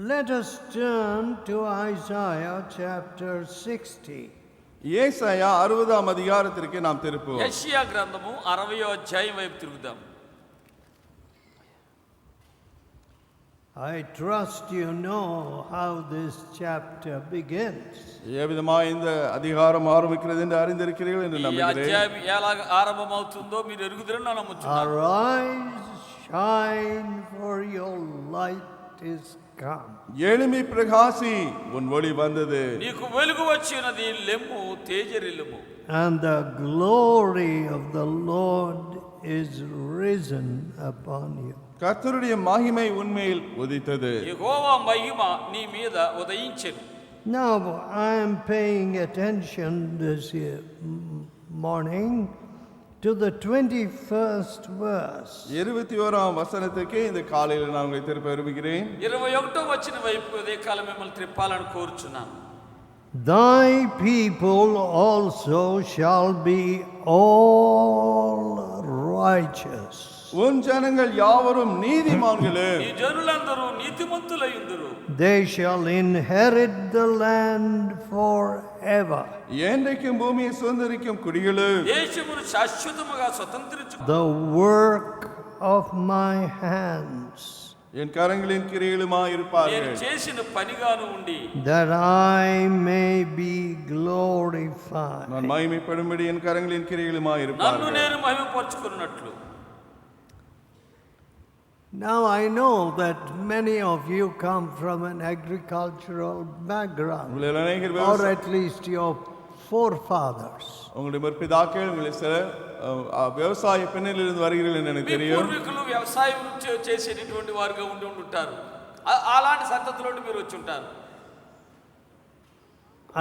Let us turn to Isaiah chapter 60. ஏசாயா 60ஆம் அதிகாரத்திற்கு நாம் திருப்புவோம். యెషయా గ్రంథము 60వ అధ్యాయం వైపు తిరుగుదాం. I trust you know how this chapter begins. ఏవిధமாக இந்த அதிகாரம் ஆரம்பிக்கிறது என்று அறிந்திருக்கிறீர்கள் என்று ఈ நம்புகிறேன். అధ్యాయం ఎలా ఆరంభమవుతుందో మీరు ఎరుగుదురని నేను నమ్ముచున్నాను. Arise, shine, for your light is come. எழும்பி பிரகாசி, உன் ஒளி வந்தது. నీకు వెలుగు వచ్చినది, లెమ్ము తేజరిల్లుము. And the glory of the Lord is risen upon you. கர்த்தருடைய மகிமை உன்மேல் உதித்தது. యెహోవా మహిమ నీ మీద ఉదయించెను. Now I am paying attention this morning to the 21st verse. 21ஆம் வசனத்துக்கு இந்த காலையில் நான் உங்களை திருப்ப விரும்புகிறேன். 21వ వచనం వైపు ఉదయకాలం మిమ్మల్ని త్రిప్పాలని కోరుచున్నాను. Thy people also shall be all righteous. உன் ஜனங்கள் யாவரும் நீதிமான்களே. ఈ జనులందరూ నీతిమంతులైయుందురు. They shall inherit the land forever. என்றைக்கும் பூமியை சுதந்தரிக்கும் குடிகளே. దేశమును శాశ్వతముగా స్వతంత్రించు. The work of my hands. என் கரங்களின் கிரியைகளுமாய் இருப்பார்கள். నేను చేసిన పనిగాను ఉండి That I may be glorified. நான் மகிமைப்படும்படி என் கரங்களின் கிரியைகளுமாய் నన్ను இருப்பார்கள். నేను మహిమపరచుకున్నట్లు. Now I know that many of you come from an agricultural background, உங்களில் அநேகர் or at least your forefathers. உங்களுடைய முற்பிதாக்கள் உங்களை சில விவசாய பின்னணியிலிருந்து வருகிறீர்கள் என்று எனக்கு మీ தெரியும். పూర్వీకులు వ్యవసాయం చేసేటటువంటి వారుగా ఉండి ఉంటారు. అలాంటి సంతతిలో మీరు వచ్చి ఉంటారు.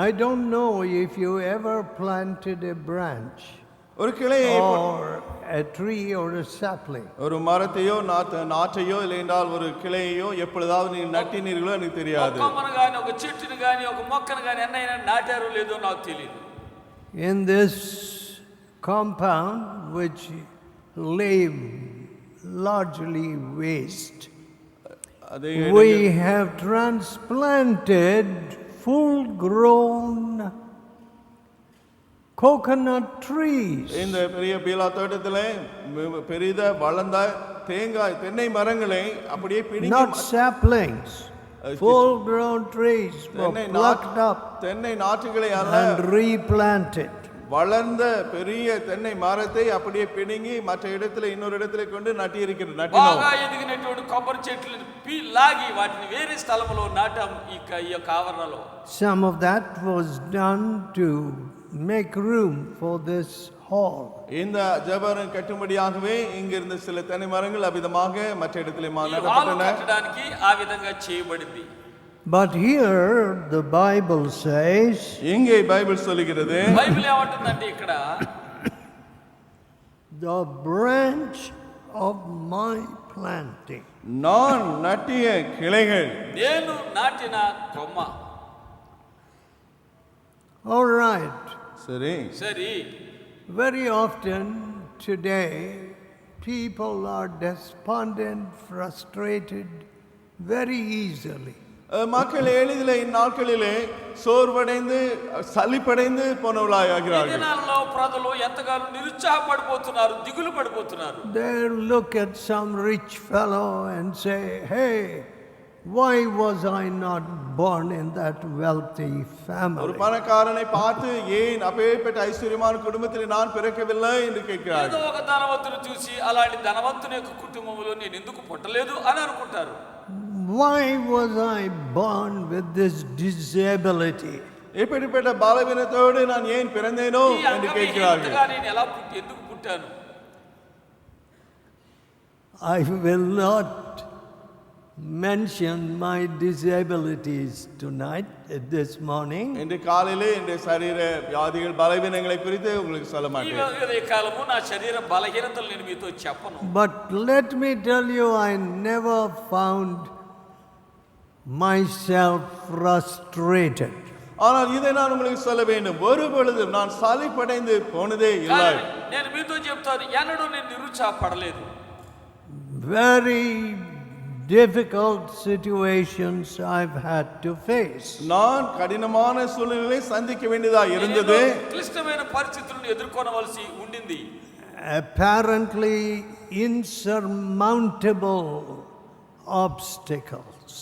I don't know if you ever planted a branch ஒரு கிளையை or a tree or a sapling. ஒரு மரத்தையோ நாற்றையோ இல்லை என்றால் ஒரு கிளையோ எப்பொழுதாவது நீங்கள் நட்டினீர்களோ எனக்கு தெரியாது. ఒక కొమ్మను గాని ఒక చెట్టుని గాని ఒక మొక్కను గాని ఎన్నైనా నాటారో లేదో నాకు తెలియదు. In this compound which lay largely waste, we have transplanted full grown coconut trees. இந்த பெரிய பீலா தோட்டத்திலே பெரித வளர்ந்த தென்னை மரங்களை அப்படியே பிடிங்கி, Not saplings, full grown trees were plucked up தென்னை நாற்றுகளை அல்ல, and replanted. வளர்ந்த பெரிய தென்னை மரத்தை அப்படியே பிடுங்கி மற்ற இடத்துல இன்னொரு இடத்துல கொண்டு நட்டினோம். బాగా ఎదిగినటువంటి కొబ్బరి చెట్లను లాగి వాటిని వేరే స్థలంలో నాటాం ఈ యొక్క ఆవరణలో. Some of that was done to make room for this hall. இந்த ஜெபரம் கட்டும்படியாகவே இங்கிருந்து சில தென்னை மரங்கள் அவ்விதமாக மற்ற இடத்திலே நட்டப்பட்டன. కట్టడానికి ఆ విధంగా చేయబడింది. But here the Bible says, இங்கே பைபிள் சொல்லுகிறது, బైబిల్ ఏమంటుందంటే ఇక్కడ the branch of my planting. நான் நட்டிய கிளைகள். నేను నాటిన కొమ్మ. All right. சரி. సరి Very often today people are despondent, frustrated very easily. மக்கள் எளிதில் இந்நாட்களிலே சோர்வடைந்து சலிப்படைந்து போனவர்களாகிறார்கள். ఈ దినాల్లో ప్రజలు ఎంతగానో నిరుత్సాహపడిపోతున్నారు, దిగులు పడిపోతున్నారు. They look at some rich fellow and say, hey, why was I not born in that wealthy family? ஒரு பணக்காரனை பார்த்து ஏன் அப்பேற்பட்ட ஐஸ்வர்யமான குடும்பத்தில் நான் பிறக்கவில்லை என்று கேட்கிறார்கள். ఏదో ఒక ధనవంతుని చూసి అలాంటి ధనవంతుని యొక్క కుటుంబంలో నేను ఎందుకు పుట్టలేదు అని అనుకుంటారు. Why was I born with this disability? இப்படிப்பட்ட பலவீனத்தோடு நான் ஏன் பிறந்தேனோ என்று கேட்கிறார்கள். నేను ఎలా ఎందుకు పుట్టాను? I will not mention my disabilities tonight, this morning. இன்று காலையிலே இந்த சரீர வியாதிகள் பலவீனங்களை குறித்து உங்களுக்கு சொல்ல மாட்டேன். ఈ కాలము నా శరీర బలహీనతలు నేను మీతో చెప్పను. But let me tell you, I never found myself frustrated. ஆனால் இதை நான் உங்களுக்கு சொல்ல வேண்டும், ஒரு பொழுதும் நான் சலிப்படைந்து போனதே இல்லை. నేను మీతో చెప్తాను, ఎన్నడూ నేను నిరుత్సాహపడలేదు. Very difficult situations I've had to face. நான் கடினமான சூழ்நிலையை சந்திக்க வேண்டியதா இருந்தது. ఎన్నో క్లిష్టమైన పరిస్థితులను ఎదుర్కొనవలసి ఉండింది. Apparently insurmountable obstacles.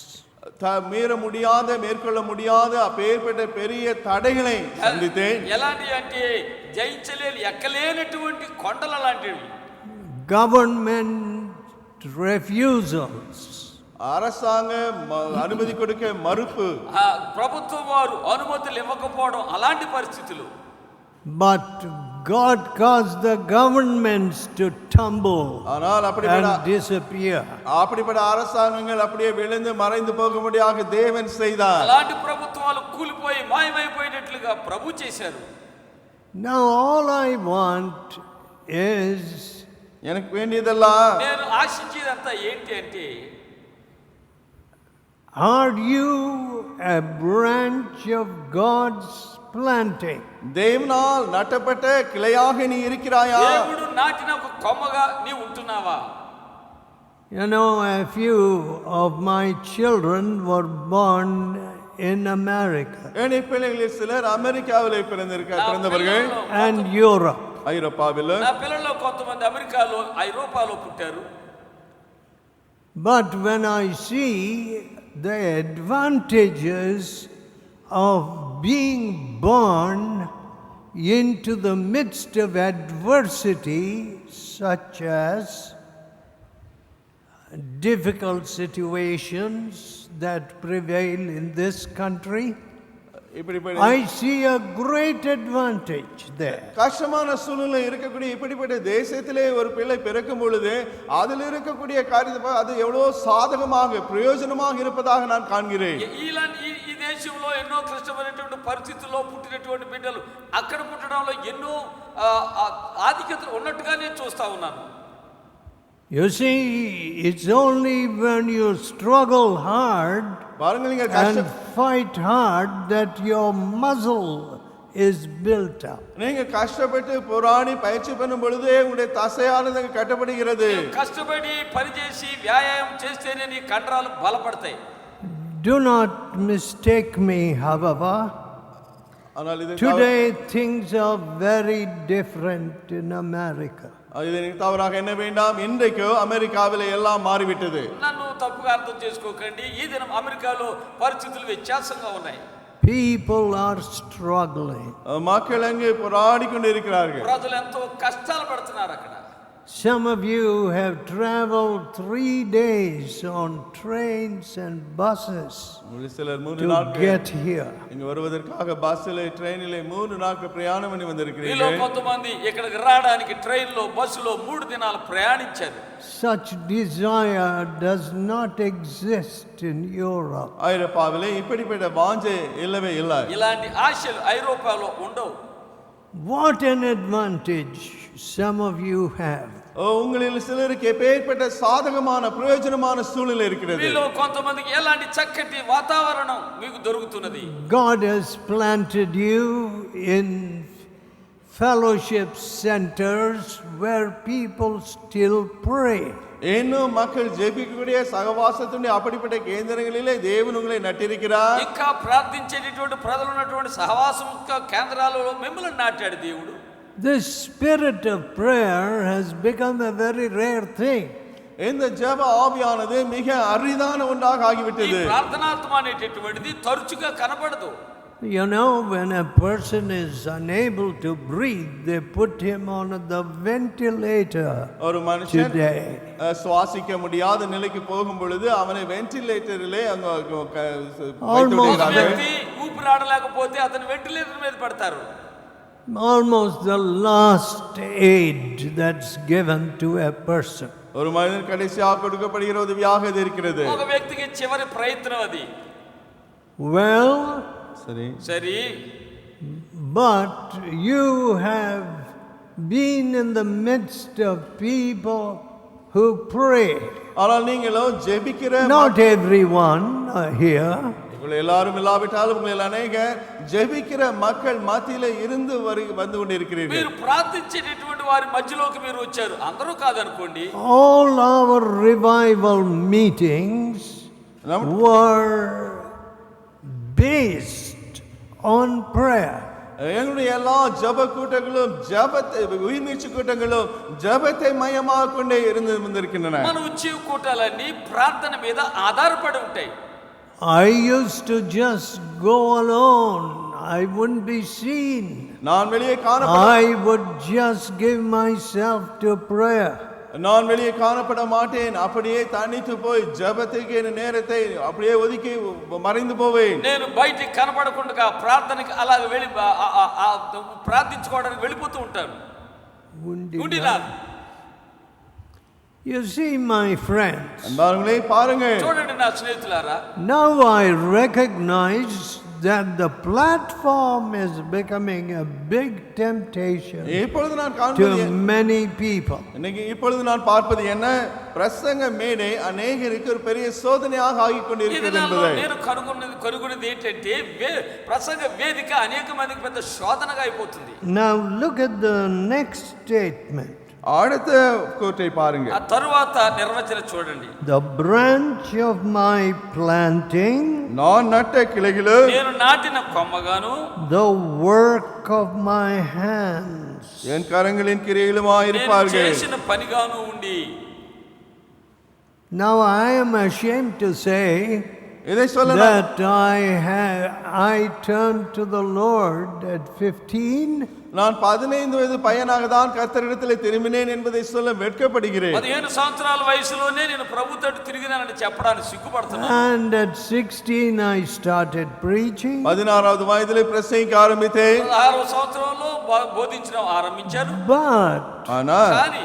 மீற முடியாத மேற்கொள்ள முடியாத அப்பேற்பட்ட பெரிய தடைகளை சந்தித்தேன். ఎలాంటి అంటే జయించలేని ఎక్కలేనటువంటి కొండల లాంటివి. Government refusals. அரசாங்க అనుమతి கொடுக்க మరుపు. ప్రభుత్వం వారు అనుమతులు ఇవ్వకపోవడం అలాంటి పరిస్థితులు. But God caused the governments to tumble and disappear. அப்படிப்பட்ட அரசாங்கங்கள் அப்படியே விழுந்து மறைந்து போகும்படியாக தேவன் செய்தார். అలాంటి ప్రభుత్వాలు కూలిపోయి మాయమైపోయినట్లుగా ప్రభు చేశారు. Now all I want is, எனக்கு வேண்டியதெல்லாம், నేను ఆశించేదంతా ఏంటి అంటే, are you a branch of God's planting? தேவனால் நட்டப்பட்ட கிளையாக நீ இருக்கிறாயா? దేవుడు నాటిన ఒక కొమ్మగా నీ ఉంటున్నావా? You know, a few of my children were born in America என் பிள்ளைகளில் சிலர் அமெரிக்காவிலே பிறந்தவர்கள் and Europe. ஐரோப்பாவில். నా పిల్లల్లో కొంతమంది అమెరికాలో ఐరోపాలో పుట్టారు. But when I see the advantages of being born into the midst of adversity, such as difficult situations that prevail in this country, I see a great advantage there. கஷ்டமான சூழ்நிலை இருக்கக்கூடிய இப்படிப்பட்ட தேசத்திலே ஒரு பிள்ளை பிறக்கும் பொழுது அதில் இருக்கக்கூடிய காரியத்தை அது எவ்வளவு சாதகமாக பிரயோஜனமாக இருப்பதாக நான் காண்கிறேன். ఈ దేశంలో ఎన్నో కష్టమైనటువంటి పరిస్థితుల్లో పుట్టినటువంటి బిడ్డలు అక్కడ పుట్టడంలో ఎన్నో ఆధిక్యతలు ఉన్నట్టుగా నేను చూస్తా ఉన్నాను. You see, it's only when you struggle hard and fight hard that your muscle is built up. நீங்க கஷ்டப்பட்டு போராடி பயிற்சி பண்ணும் பொழுது உங்களுடைய தசையானது கட்டப்படுகிறது. కష్టపడి పనిచేసి వ్యాయామం చేస్తేనే నీ కండరాలు బలపడతాయి. Do not mistake me, however. Today things are very different in America. இது தவறாக என்ன வேண்டாம், இன்றைக்கு அமெரிக்காவில் எல்லாம் மாறிவிட்டது. నన్ను తప్పుగా అర్థం చేసుకోకండి. ఈ దినం అమెరికాలో పరిస్థితులు వ్యత్యాసంగా ఉన్నాయి. People are struggling. மக்கள் அங்கே போராடி கொண்டிருக்கிறார்கள். ప్రజలు ఎంతో కష్టాలు పడుతున్నారు అక్కడ. Some of you have traveled 3 days on trains and buses to get here. இங்க வருவதற்காக பஸ்ஸிலே ட்ரெயினிலே 3 நாட்கள் பிரயாணம் பண்ணி வந்திருக்கிறீர்கள். మీలో కొంతమంది ఇక్కడికి రావడానికి ట్రైన్లో బస్సులో 3 దినాలు ప్రయాణించారు. Such desire does not exist in Europe. ஐரோப்பாவிலே இப்படிப்பட்ட வாஞ்சை இல்லவே இல்லை. ఇలాంటి ఆశలు ఐరోపాలో ఉండవు. What an advantage some of you have. உங்களில் சிலருக்கு எப்பேற்பட்ட சாதகமான பிரயோஜனமான சூழ்நிலை இருக்கிறது. మీలో కొంతమందికి ఎలాంటి చక్కటి వాతావరణం మీకు దొరుకుతున్నది. God has planted you in fellowship centers where people still pray. இன்னும் மக்கள் ஜெபிக்கக்கூடிய சகவாசத்துடைய அப்படிப்பட்ட கேந்திரங்களிலே தேவன் உங்களை நட்டிருக்கிறார். ఇంకా ప్రార్థించేటటువంటి ప్రజలు ఉన్నటువంటి సహవాసం కేంద్రాలలో మిమ్మల్ని నాటాడు దేవుడు. This spirit of prayer has become a very rare thing. இந்த ஜெப ஆவியானது மிக அரிதான ஒன்றாக ஆகிவிட்டது. ఈ ప్రార్థనాత్మ అనేటటువంటిది తరచుగా కనబడదు. You know, when a person is unable to breathe, they put him on the ventilator. ஒரு மனுஷன் today சுவாசிக்க முடியாத நிலைக்கு போகும் பொழுது அவனை வென்டிலேட்டரிலே அங்க వ్యక్తి ఊపిరాడలేకపోతే అతను వెంటిలేటర్ మీద పెడతారు. almost the last aid that's given to a person. ஒரு மனிதன் கடைசியாக கொடுக்கப்படுகிற உதவியாக இது இருக்கிறது. ఒక వ్యక్తికి చివరి ప్రయత్నం అది. Well, సరి but you have been in the midst of people who pray. ஆனால் நீங்களோ ஜெபிக்கிற, not everyone here, உங்களை எல்லாரும் இல்லாவிட்டாலும் உங்களை அநேக ஜெபிக்கிற மக்கள் மத்தியில இருந்து வந்து கொண்டிருக்கிறீர்கள். మీరు ప్రార్థించేటటువంటి వారి మధ్యలోకి మీరు వచ్చారు. అందరూ కాదనుకోండి. All our revival meetings were based on prayer. எங்களுடைய எல்லா ஜெப கூட்டங்களும் ஜெபத்தை உயிர்நீச்சு கூட்டங்களும் ஜெபத்தை மையமாக கொண்டே இருந்திருக்கின்றன. మన ఉచ్చి కూటాలన్నీ ప్రార్థన మీద ఆధారపడి ఉంటాయి. I used to just go alone. I wouldn't be seen. நான் வெளியே காணப்பட I would just give myself to prayer. நான் வெளியே காணப்பட மாட்டேன். அப்படியே தனித்து போய் ஜெபத்துக்கு என் நேரத்தை அப்படியே ஒதுக்கி மறைந்து போவேன். నేను బయటికి కనపడకుండా ప్రార్థనకి అలాగ వెళ్ళి ప్రార్థించుకోవడానికి వెళ్ళిపోతూ ఉంటాను. ఉండిలా. You see, my friends, அன்பானவர்களே பாருங்கள். చూడండి నా స్నేహితులారా. Now I recognize that the platform is becoming a big temptation இப்பொழுது நான் to காண்பது many people. இப்பொழுது நான் பார்ப்பது என்ன, பிரசங்க மேடை அநேகருக்கு ஒரு பெரிய சோதனையாக ஆகிக் கொண்டிருக்கிறது என்பதை నేను కనుగొన్నది ఏంటంటే ప్రసంగ వేదిక అనేక మందికి పెద్ద శోధనగా అయిపోతుంది. Now look at the next statement. அடுத்த கோட்டை பாருங்க. ఆ తరువాత నిర్వచనం చూడండి. The branch of my planting, நான் நட்ட கிளைகளும் నేను నాటిన కొమ్మగాను, the work of my hands. என் கரங்களின் கிரியைகளுமாய் இருப்பார்கள். నేను చేసిన పనిగాను ఉండి. Now I am ashamed to say இதை சொல்ல that I turned to the Lord at 15. நான் 15 வயது பையனாக தான் கர்த்தரிடத்தில் திரும்பினேன் என்பதை சொல்ல வெட்கப்படுகிறேன். 15 సంవత్సరాల వయసులోనే నేను ప్రభువుతో తిరిగినానని చెప్పడానికి సిగ్గుపడుతున్నాను. And at 16 I started preaching. 16வது வயதிலே பிரசங்கிக்க ஆரம்பித்தேன். 16వ సంవత్సరంలో బోధించడం ఆరంభించాను. ஆனால் కానీ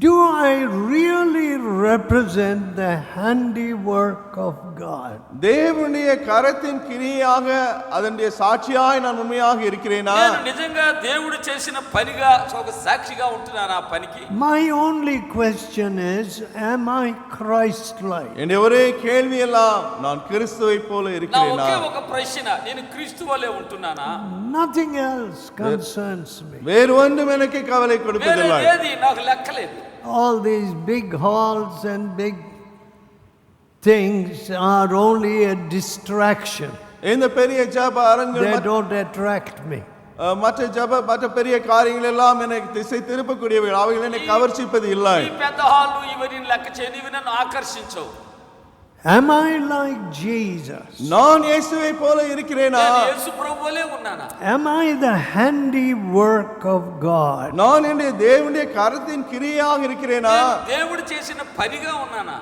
do I really represent the handiwork of God? தேவனுடைய கரத்தின் கிரியையாக அதனுடைய சாட்சியாய் நான் உண்மையாக இருக்கிறேனா? నేను నిజంగా దేవుడు చేసిన పనిగా ఒక సాక్షిగా ఉంటున్నానా ఆ పనికి? My only question is, am I Christ-like? என்னுடைய ஒரே கேள்வி எல்லாம் நான் கிறிஸ்துவை போல నా இருக்கிறேனா? ఒకే ఒక ప్రశ్న, నేను క్రీస్తు వలె ఉంటున్నానా? Nothing else concerns me. வேறு ஒன்றும் எனக்கு கவலை கொடுப்பதில்லை. వేరే ఏది నాకు లెక్కలేదు. All these big halls and big things are only a distraction. இந்த பெரிய ஜெப அரங்குகள் They don't attract me. மற்ற பெரிய காரியங்கள் எல்லாம் எனக்கு திசை திருப்பக்கூடியவைகள், அவைகள் என்னை கவர்ச்சிப்பது இல்லை. ఈ పెద్ద హాలు ఇవన్నీ లెక్క చేయని, ఇవి నన్ను ఆకర్షించవు. Am I like Jesus? நான் இயேசுவை போல இருக்கிறேனா? నేను యేసు ప్రభువు వలె ఉన్నానా? Am I the handiwork of God? நான் என்னுடைய தேவனுடைய கரத்தின் கிரியையாக இருக்கிறேனா? నేను దేవుడు చేసిన పనిగా ఉన్నానా?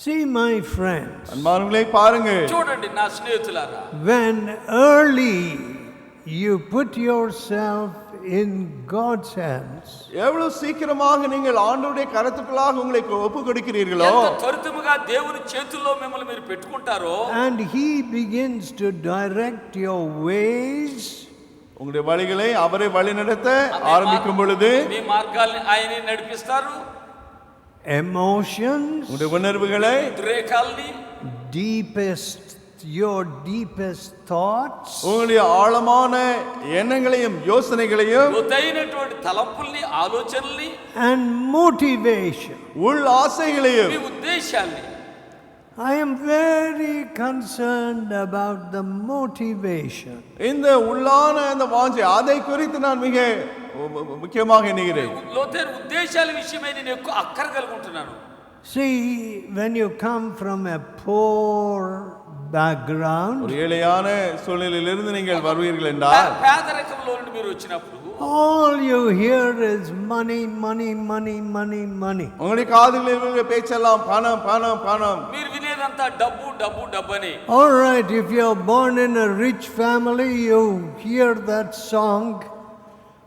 See, my friends, அன்பானவர்களே பாருங்கள். చూడండి నా స్నేహితులారా. when early you put yourself in God's hands, எவ்வளவு சீக்கிரமாக நீங்கள் ஆண்டவருடைய கரத்துக்குள்ளாக உங்களை ஒப்பு கொடுக்கிறீர்களோ, ఎంత త్వరితముగా దేవుని చేతుల్లో మిమ్మల్ని మీరు పెట్టుకుంటారో, and He begins to direct your ways, உங்களுடைய வழிகளை அவரை வழிநடத்த ஆரம்பிக்கும் பொழுது మీ మార్గాల్ని ఆయనే నడిపిస్తారు. emotions, உங்களுடைய உணர்வுகளை, ఉద్రేకాల్ని, your deepest thoughts, உங்களுடைய ஆழமான எண்ணங்களையும் யோசனைகளையும், లోతైనటువంటి తలంపుల్ని, ఆలోచనల్ని, and motivation. உள் ஆசைகளையும், మీ ఉద్దేశాల్ని. I am very concerned about the motivation. இந்த உள்ளான அந்த வாஞ்சை, அதை குறித்து நான் மிக முக்கியமாக எண்ணுகிறேன். లోతైన ఉద్దేశాల విషయమై నేను ఎక్కువ అక్కర కలిగి ఉంటున్నాను. See, when you come from a poor background, ஒரு ஏழையான சூழ்நிலையிலிருந்து நீங்கள் வருவீர்கள் என்றால், పేదరికంలో నుండి మీరు వచ్చినప్పుడు all you hear is money, money, money, money, money. உங்களுடைய காதுகளில் இருக்கிற பேச்செல்லாம் பணம் பணம் பணம். మీరు వినేదంతా డబ్బు డబ్బు డబ్బని. All right, if you're born in a rich family, you hear that song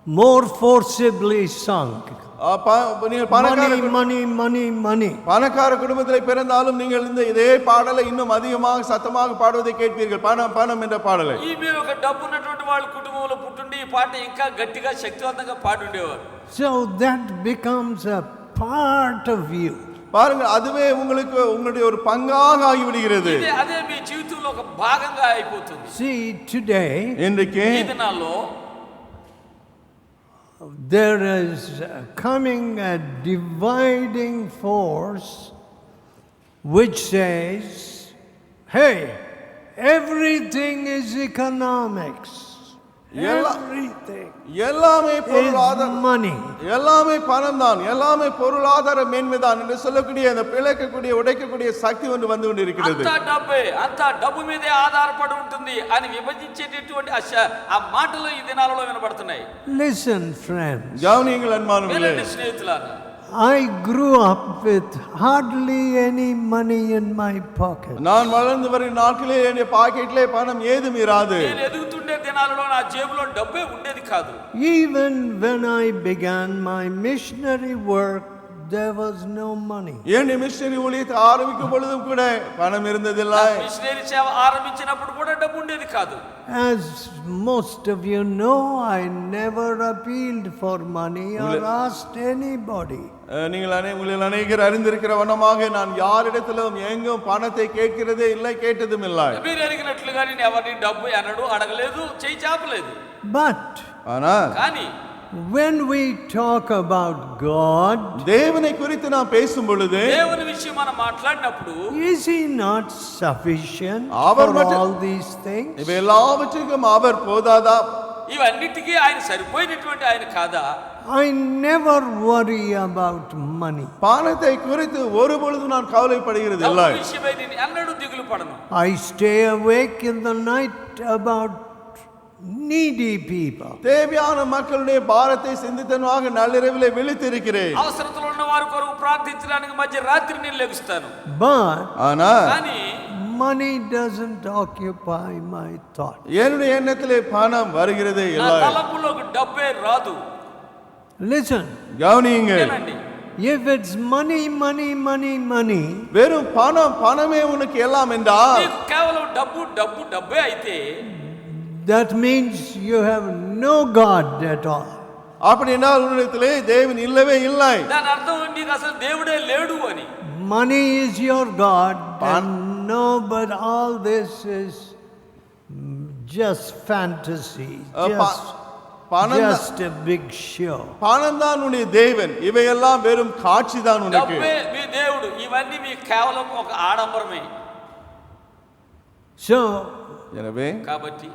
more forcibly sung. நீங்கள் Money, money, money, money. பணக்கார குடும்பத்தில் பிறந்தாலும் நீங்கள் இதே பாடலை இன்னும் அதிகமாக சத்தமாக பாடுவதை கேட்பீர்கள். பணம் பணம் என்ற பாடலை. ఈ మీరు ఒక డబ్బు ఉన్నటువంటి వాళ్ళ కుటుంబంలో పుట్టుండి ఈ పాట ఇంకా గట్టిగా శక్తివంతంగా పాడుండేవారు. So that becomes a part of you. பாருங்கள், அதுவே உங்களுக்கு உங்களுடைய ஒரு பங்காக ஆகிவிடுகிறது. అదే మీ జీవితంలో ఒక భాగంగా అయిపోతుంది. See, today, இன்றைக்கு ఈ దినాల్లో there is coming a dividing force which says, hey, everything is economics. Everything எல்லாமே is பொருளாதார money. எல்லாமே பணம் தான், எல்லாமே பொருளாதார மேன்மைதான் என்று சொல்லக்கூடிய அந்த பிளக்கக்கூடிய உடைக்கக்கூடிய சக்தி ஒன்று வந்து கொண்டிருக்கிறது. అంతా డబ్బు మీదే ఆధారపడి ఉంటుంది అని విభజించేటటువంటి ఆ మాటలు ఈ దినాలలో వినబడుతున్నాయి. Listen, friends. கவனியுங்கள் அன்பானவர்களே. స్నేహితులారా, I grew up with hardly any money in my pocket. நான் வளர்ந்து வரும் நாட்களில் என் பாக்கெட்டிலே பணம் ஏதும் இராது. నేను ఎదుగుతుండే దినాలలో నా జేబులో డబ్బే ఉండేది కాదు. Even when I began my missionary work, there was no money. N missionary ஊழியத்தை ஆரம்பிக்கும் பொழுதும் கூட பணம் இருந்ததில்லை. మిషనరీ సేవ ఆరంభించినప్పుడు కూడా డబ్బు ఉండేది కాదు. As most of you know, I never appealed for money or asked anybody. உங்களில் அநேகர் அறிந்திருக்கிற வண்ணமாக நான் யாரிடத்திலும் எங்கும் பணத்தை கேட்கிறதே இல்லை, கேட்டதும் இல்லை. మీరు ఎరిగినట్లుగా నేను ఎవరిని డబ్బు అనడు అడగలేదు, చేయి చాపలేదు. But కానీ when we talk about God, தேவனை குறித்து நாம் பேசும் பொழுது దేవుని విషయం మనం మాట్లాడినప్పుడు is he not sufficient our for மட்டும் all these things? இவை எல்லாவற்றுக்கும் அவர் போதாதா? ఇవన్నిటికీ ఆయన సరిపోయినటువంటి ఆయన కాదా? I never worry about money. பணத்தை குறித்து ஒரு பொழுது நான் கவலைப்படுகிறது இல்லை. డబ్బు విషయమై నేను ఎన్నడూ దిగులు పడను. I stay awake in the night about needy people. தேவையான மக்களுடைய பாரத்தை சிந்தித்தனமாக நள்ளிரவிலே விழித்திருக்கிறேன். అవసరతలో ఉన్న వారి కొరకు ప్రార్థించడానికి మధ్య రాత్రి నేను లెగుస్తాను. But కానీ money doesn't occupy my thought. என்னுடைய எண்ணத்திலே பணம் வருகிறதே నా இல்லை. తలంపులోకి డబ్బే రాదు. Listen, கவனியுங்கள். ఏనండి? if it's money, money, money, money, வெறும் பணம் பணமே உனக்கு எல்லாம் என்றால் నీకు కేవలం డబ్బు డబ్బు డబ్బే అయితే that means you have no God at all. அப்படின்னா உன்னிடத்திலே தேவன் இல்லவே இல்லை. దాని అర్థం నీకు అసలు దేవుడే లేడు అని. Money is your God, and no, but all this is just fantasy, just a big show. பணம் தான் உன்னுடைய தேவன், இவையெல்லாம் வெறும் காட்சி தான் உனக்கு. డబ్బే మీ దేవుడు, ఇవన్నీ మీ కేవలం ఒక ఆడంబరమే. So, எனவே కాబట్టి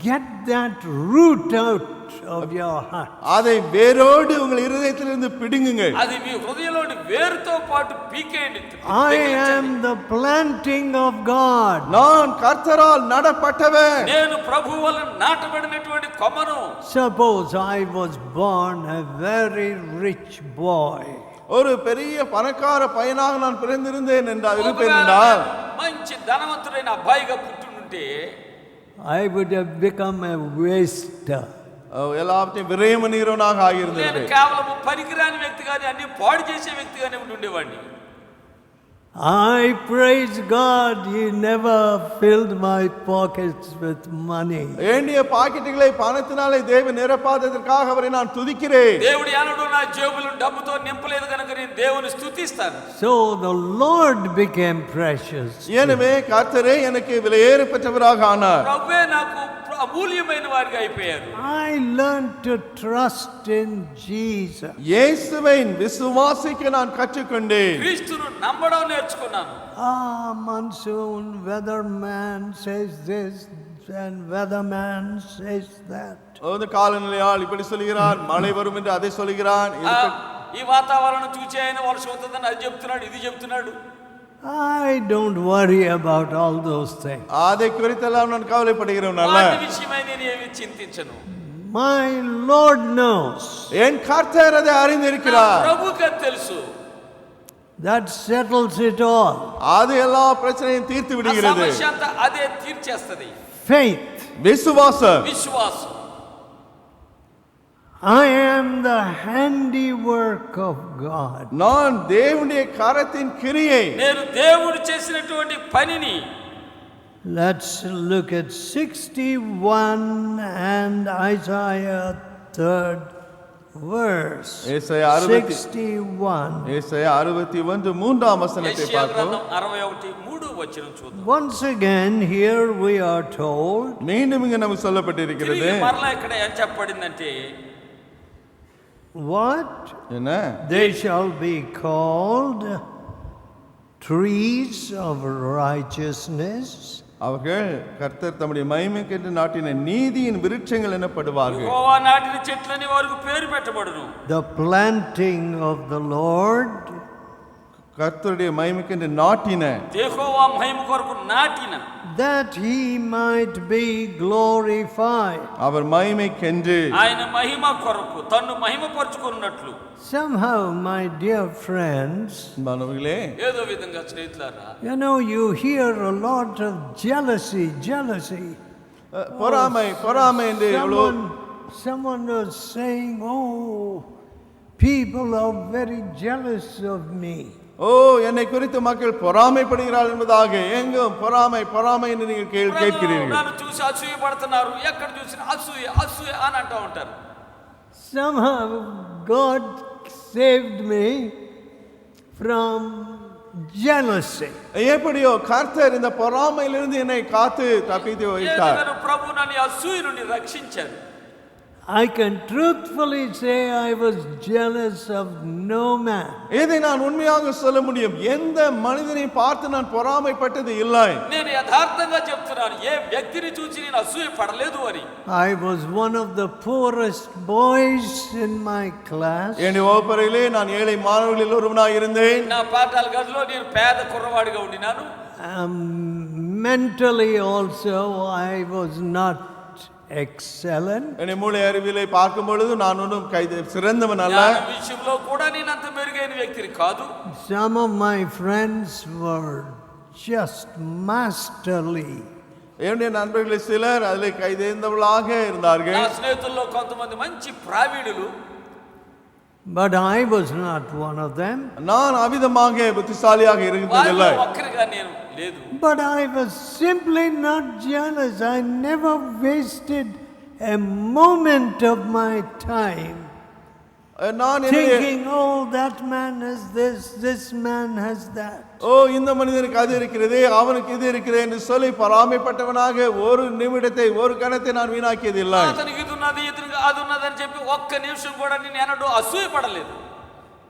get that root out of your heart. அதை வேரோடு உங்கள் இருதயத்திலிருந்து பிடுங்குங்கள். అది మీ హృదయంలోని వేరుతో పాటు పీకేయండి. I am the planting of God. நான் கர்த்தரால் நடப்பட்டவன். నేను ప్రభువు వలన నాటబడినటువంటి కొమ్మను. Suppose I was born a very rich boy. ஒரு பெரிய பணக்கார பையனாக நான் பிறந்திருந்தேன் என்றால் మంచి ధనవంతుడైన అబ్బాయిగా పుట్టింటే I would have become a waster. எல்லாவற்றையும் விரயமனீரவனாக ஆகியிருந்தேன். నేను కేవలం పనికిరాని వ్యక్తిగానే అన్ని పాడు చేసే వ్యక్తిగానే ఉండేవాడిని. I praise God, He never filled my pockets with money. என்னுடைய பாக்கெட்டுகளை பணத்தினாலே தேவன் நிரப்பாததற்காக அவரை நான் துதிக்கிறேன். దేవుడు యానడు నా జేబులు డబ్బుతో నింపలేదు కనుక నేను దేవుని స్తుతిస్తాను. So the Lord became precious. எனவே கர்த்தரே எனக்கு விலையேறப்பட்டவராக ஆனார். ప్రభువే నాకు అమూల్యమైన వారిగా అయిపోయారు. I learned to trust in Jesus. இயேசுவை விசுவாசிக்க நான் கற்றுக்கொண்டேன். క్రీస్తును నమ్మడం నేర్చుకున్నాను. Monsoon, weatherman says this and weatherman says that. அந்த காலநிலையால் இப்படி சொல்கிறான், மழை வரும் என்று அதை சொல்கிறான். ఈ వాతావరణం చూచి ఆయన వర్షం అవుతుందని అది చెప్తున్నాడు, ఇది చెప్తున్నాడు. I don't worry about all those things. அதை குறித்தெல்லாம் நான் கவலைப்படுகிறேன் அல்ல. వాటి విషయమై నేను ఏమీ చింతించను. My Lord knows. என் கர்த்தர் அதை அறிந்திருக்கிறார். ప్రభువుకే తెలుసు. That settles it all. அது எல்லா பிரச்சனையும் தீர்த்து விடுகிறது. సమస్య అంతా అదే తీర్చేస్తది. Faith. விசுவாசம். విశ్వాసం. I am the handiwork of God. நான் தேவனுடைய கரத்தின் கிரியை. నేను దేవుడు చేసినటువంటి పనిని. Let's look at 61 and Isaiah 3rd verse. ஏசாயா 61. ஏசாயா 61 மூன்றாம் வசனத்தை பார்ப்போம். 61:3 வசனம் చూద్దాం. Once again here we are told. மீண்டும் இங்க நமக்கு சொல்லப்பட்டிருக்கிறது. మరలా ఇక్కడ ఏం చెప్పబడిందంటే What? என்ன? They shall be called trees of righteousness. அவர்கள் கர்த்தர் தம்முடைய மகிமைக்கென்று நாட்டின நீதியின் விருட்சங்கள் எனப்படுவார்கள். యెహోవా నాటిన చెట్లని వారికి పేరు పెట్టబడును. The planting of the Lord. கர்த்தருடைய மகிமைக்கென்று நாட்டின. యెహోవా మహిమ కొరకు నాటిన. That he might be glorified. அவர் மகிமைக்கென்று. ఆయన మహిమ కొరకు తన్ను మహిమపరచుకున్నట్లు. Somehow, my dear friends, மாணவர்களே, ఏదో విధంగా స్నేహితులారా, you know, you hear a lot of jealousy. பொறாமை என்று Someone was saying, oh, people are very jealous of me. என்னை குறித்து மக்கள் பொறாமைப்படுகிறார்கள் என்பதாக எங்கும் பொறாமை என்று நீங்கள் கேட்கிறீர்கள். నన్ను చూసి అసూయపడుతున్నారు, ఎక్కడ చూసినా అసూయ అని అంటూ ఉంటారు. Somehow God saved me from jealousy. எப்படியோ கர்த்தர் இந்த பொறாமையிலிருந்து என்னை காத்து தப்பித்து வைத்தார். ప్రభు నన్ను అసూయ నుండి రక్షించారు. I can truthfully say I was jealous of no man. இதை நான் உண்மையாக சொல்ல முடியும். எந்த மனிதனை பார்த்து நான் பொறாமைப்பட்டது இல்லை. నేను యథార్థంగా చెప్తున్నాను, ఏ వ్యక్తిని చూసి నేను అసూయ పడలేదు అని. I was one of the poorest boys in my class. என்னுடைய வகுப்பறையிலே நான் ஏழை மாணவர்களில் ஒருவனாக இருந்தேன். నా పాఠాల గదిలో నేను పేద కుర్రవాడిగా ఉండినాను. Mentally also I was not excellent. என்னுடைய மூளை அறிவியலை பார்க்கும் பொழுது நான் ஒன்றும் சிறந்தவன் அல்ல. విషయంలో కూడా నేను అంత మెరుగైన వ్యక్తిని కాదు. Some of my friends were just masterly. என்னுடைய நண்பர்கள் சிலர் அதில் கைதேர்ந்தவர்களாக இருந்தார்கள். నా స్నేహితుల్లో కొంతమంది మంచి ప్రావీణులు. But I was not one of them. நான் అవిధமாக புத்திசாலியாக இருந்ததில்லை. ఒక్కరిగా నేను లేదు. But I was simply not jealous. I never wasted a moment of my time thinking, oh, that man has this man has that. இந்த மனிதனுக்கு அது இருக்கிறது, அவனுக்கு இது இருக்கிறது என்று சொல்லி பொறாமைப்பட்டவனாக ஒரு நிமிடத்தை ஒரு கணத்தை நான் வீணாக்கியதில்லை. అతనికి ఇది ఉన్నది, ఇతనికి అది ఉన్నది అని చెప్పి ఒక్క నిమిషం కూడా నేను ఎన్నడూ అసూయపడలేదు.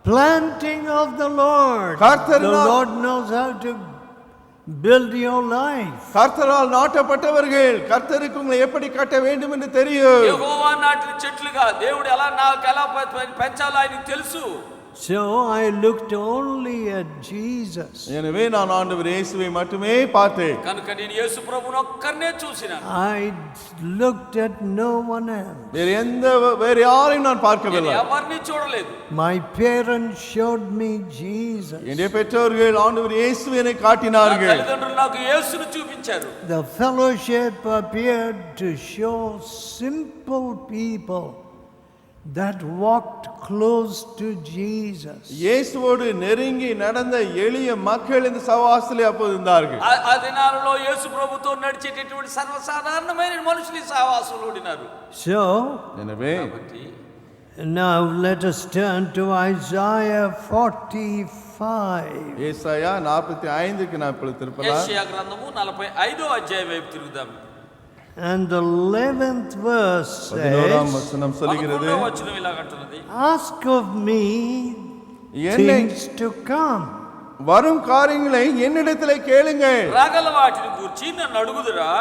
Planting of the Lord. The Lord knows how to build your life. கர்த்தரால் நாட்டப்பட்டவர்கள் கர்த்தருக்கு உங்களை எப்படி கட்ட வேண்டும் என்று தெரியும். యెహోవా నాటిన చెట్లుగా దేవుడు నాకు ఎలా పెంచాలో ఆయనకు తెలుసు. So I looked only at Jesus. எனவே நான் ஆண்டவர் இயேசுவை மட்டுமே பார்த்தேன். కనుక నేను యేసు ప్రభువును ఒక్కర్నే చూసినాను. I looked at no one else. வேறு யாரையும் நான் பார்க்கவில்லை. ఎవరిని చూడలేదు. My parents showed me Jesus. என்னுடைய பெற்றோர்கள் ஆண்டவர் இயேசுவை காட்டினார்கள். తల్లిదండ్రులు నాకు యేసును చూపించారు. The fellowship appeared to show simple people that walked close to Jesus. இயேசுவோடு நெருங்கி நடந்த எளிய மக்கள் இந்த சவாசத்திலே அப்போது இருந்தார்கள். ఆ దినాలలో యేసు ప్రభుతో నడిచేటటువంటి సర్వసాధారణమైన మనుషులు ఈ సహవాసంలో ఉన్నారు. So, எனவே now let us turn to Isaiah 45. ஏசாயா 45க்கு நான் இப்பொழுது திருப்பலாம். యెషయా గ్రంథము 45వ అధ్యాయం వైపు తిరుగుదాం. And the 11th verse says, ask of me things to come. வரும் காரியங்களை என்னிடத்திலே கேளுங்கள். రాగల వాటిని గురించి నన్ను అడుగుదురా.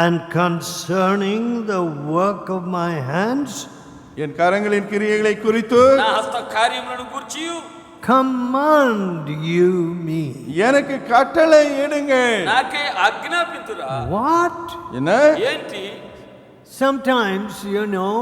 And concerning the work of my hands, என் கரங்களின் கிரியைகளை குறித்து, నా హస్త కార్యములను గురించి command you me. எனக்கு கட்டளை இடுங்கள். నాకే ఆజ్ఞాపించురా. What? என்ன? ఏంటి? Sometimes, you know,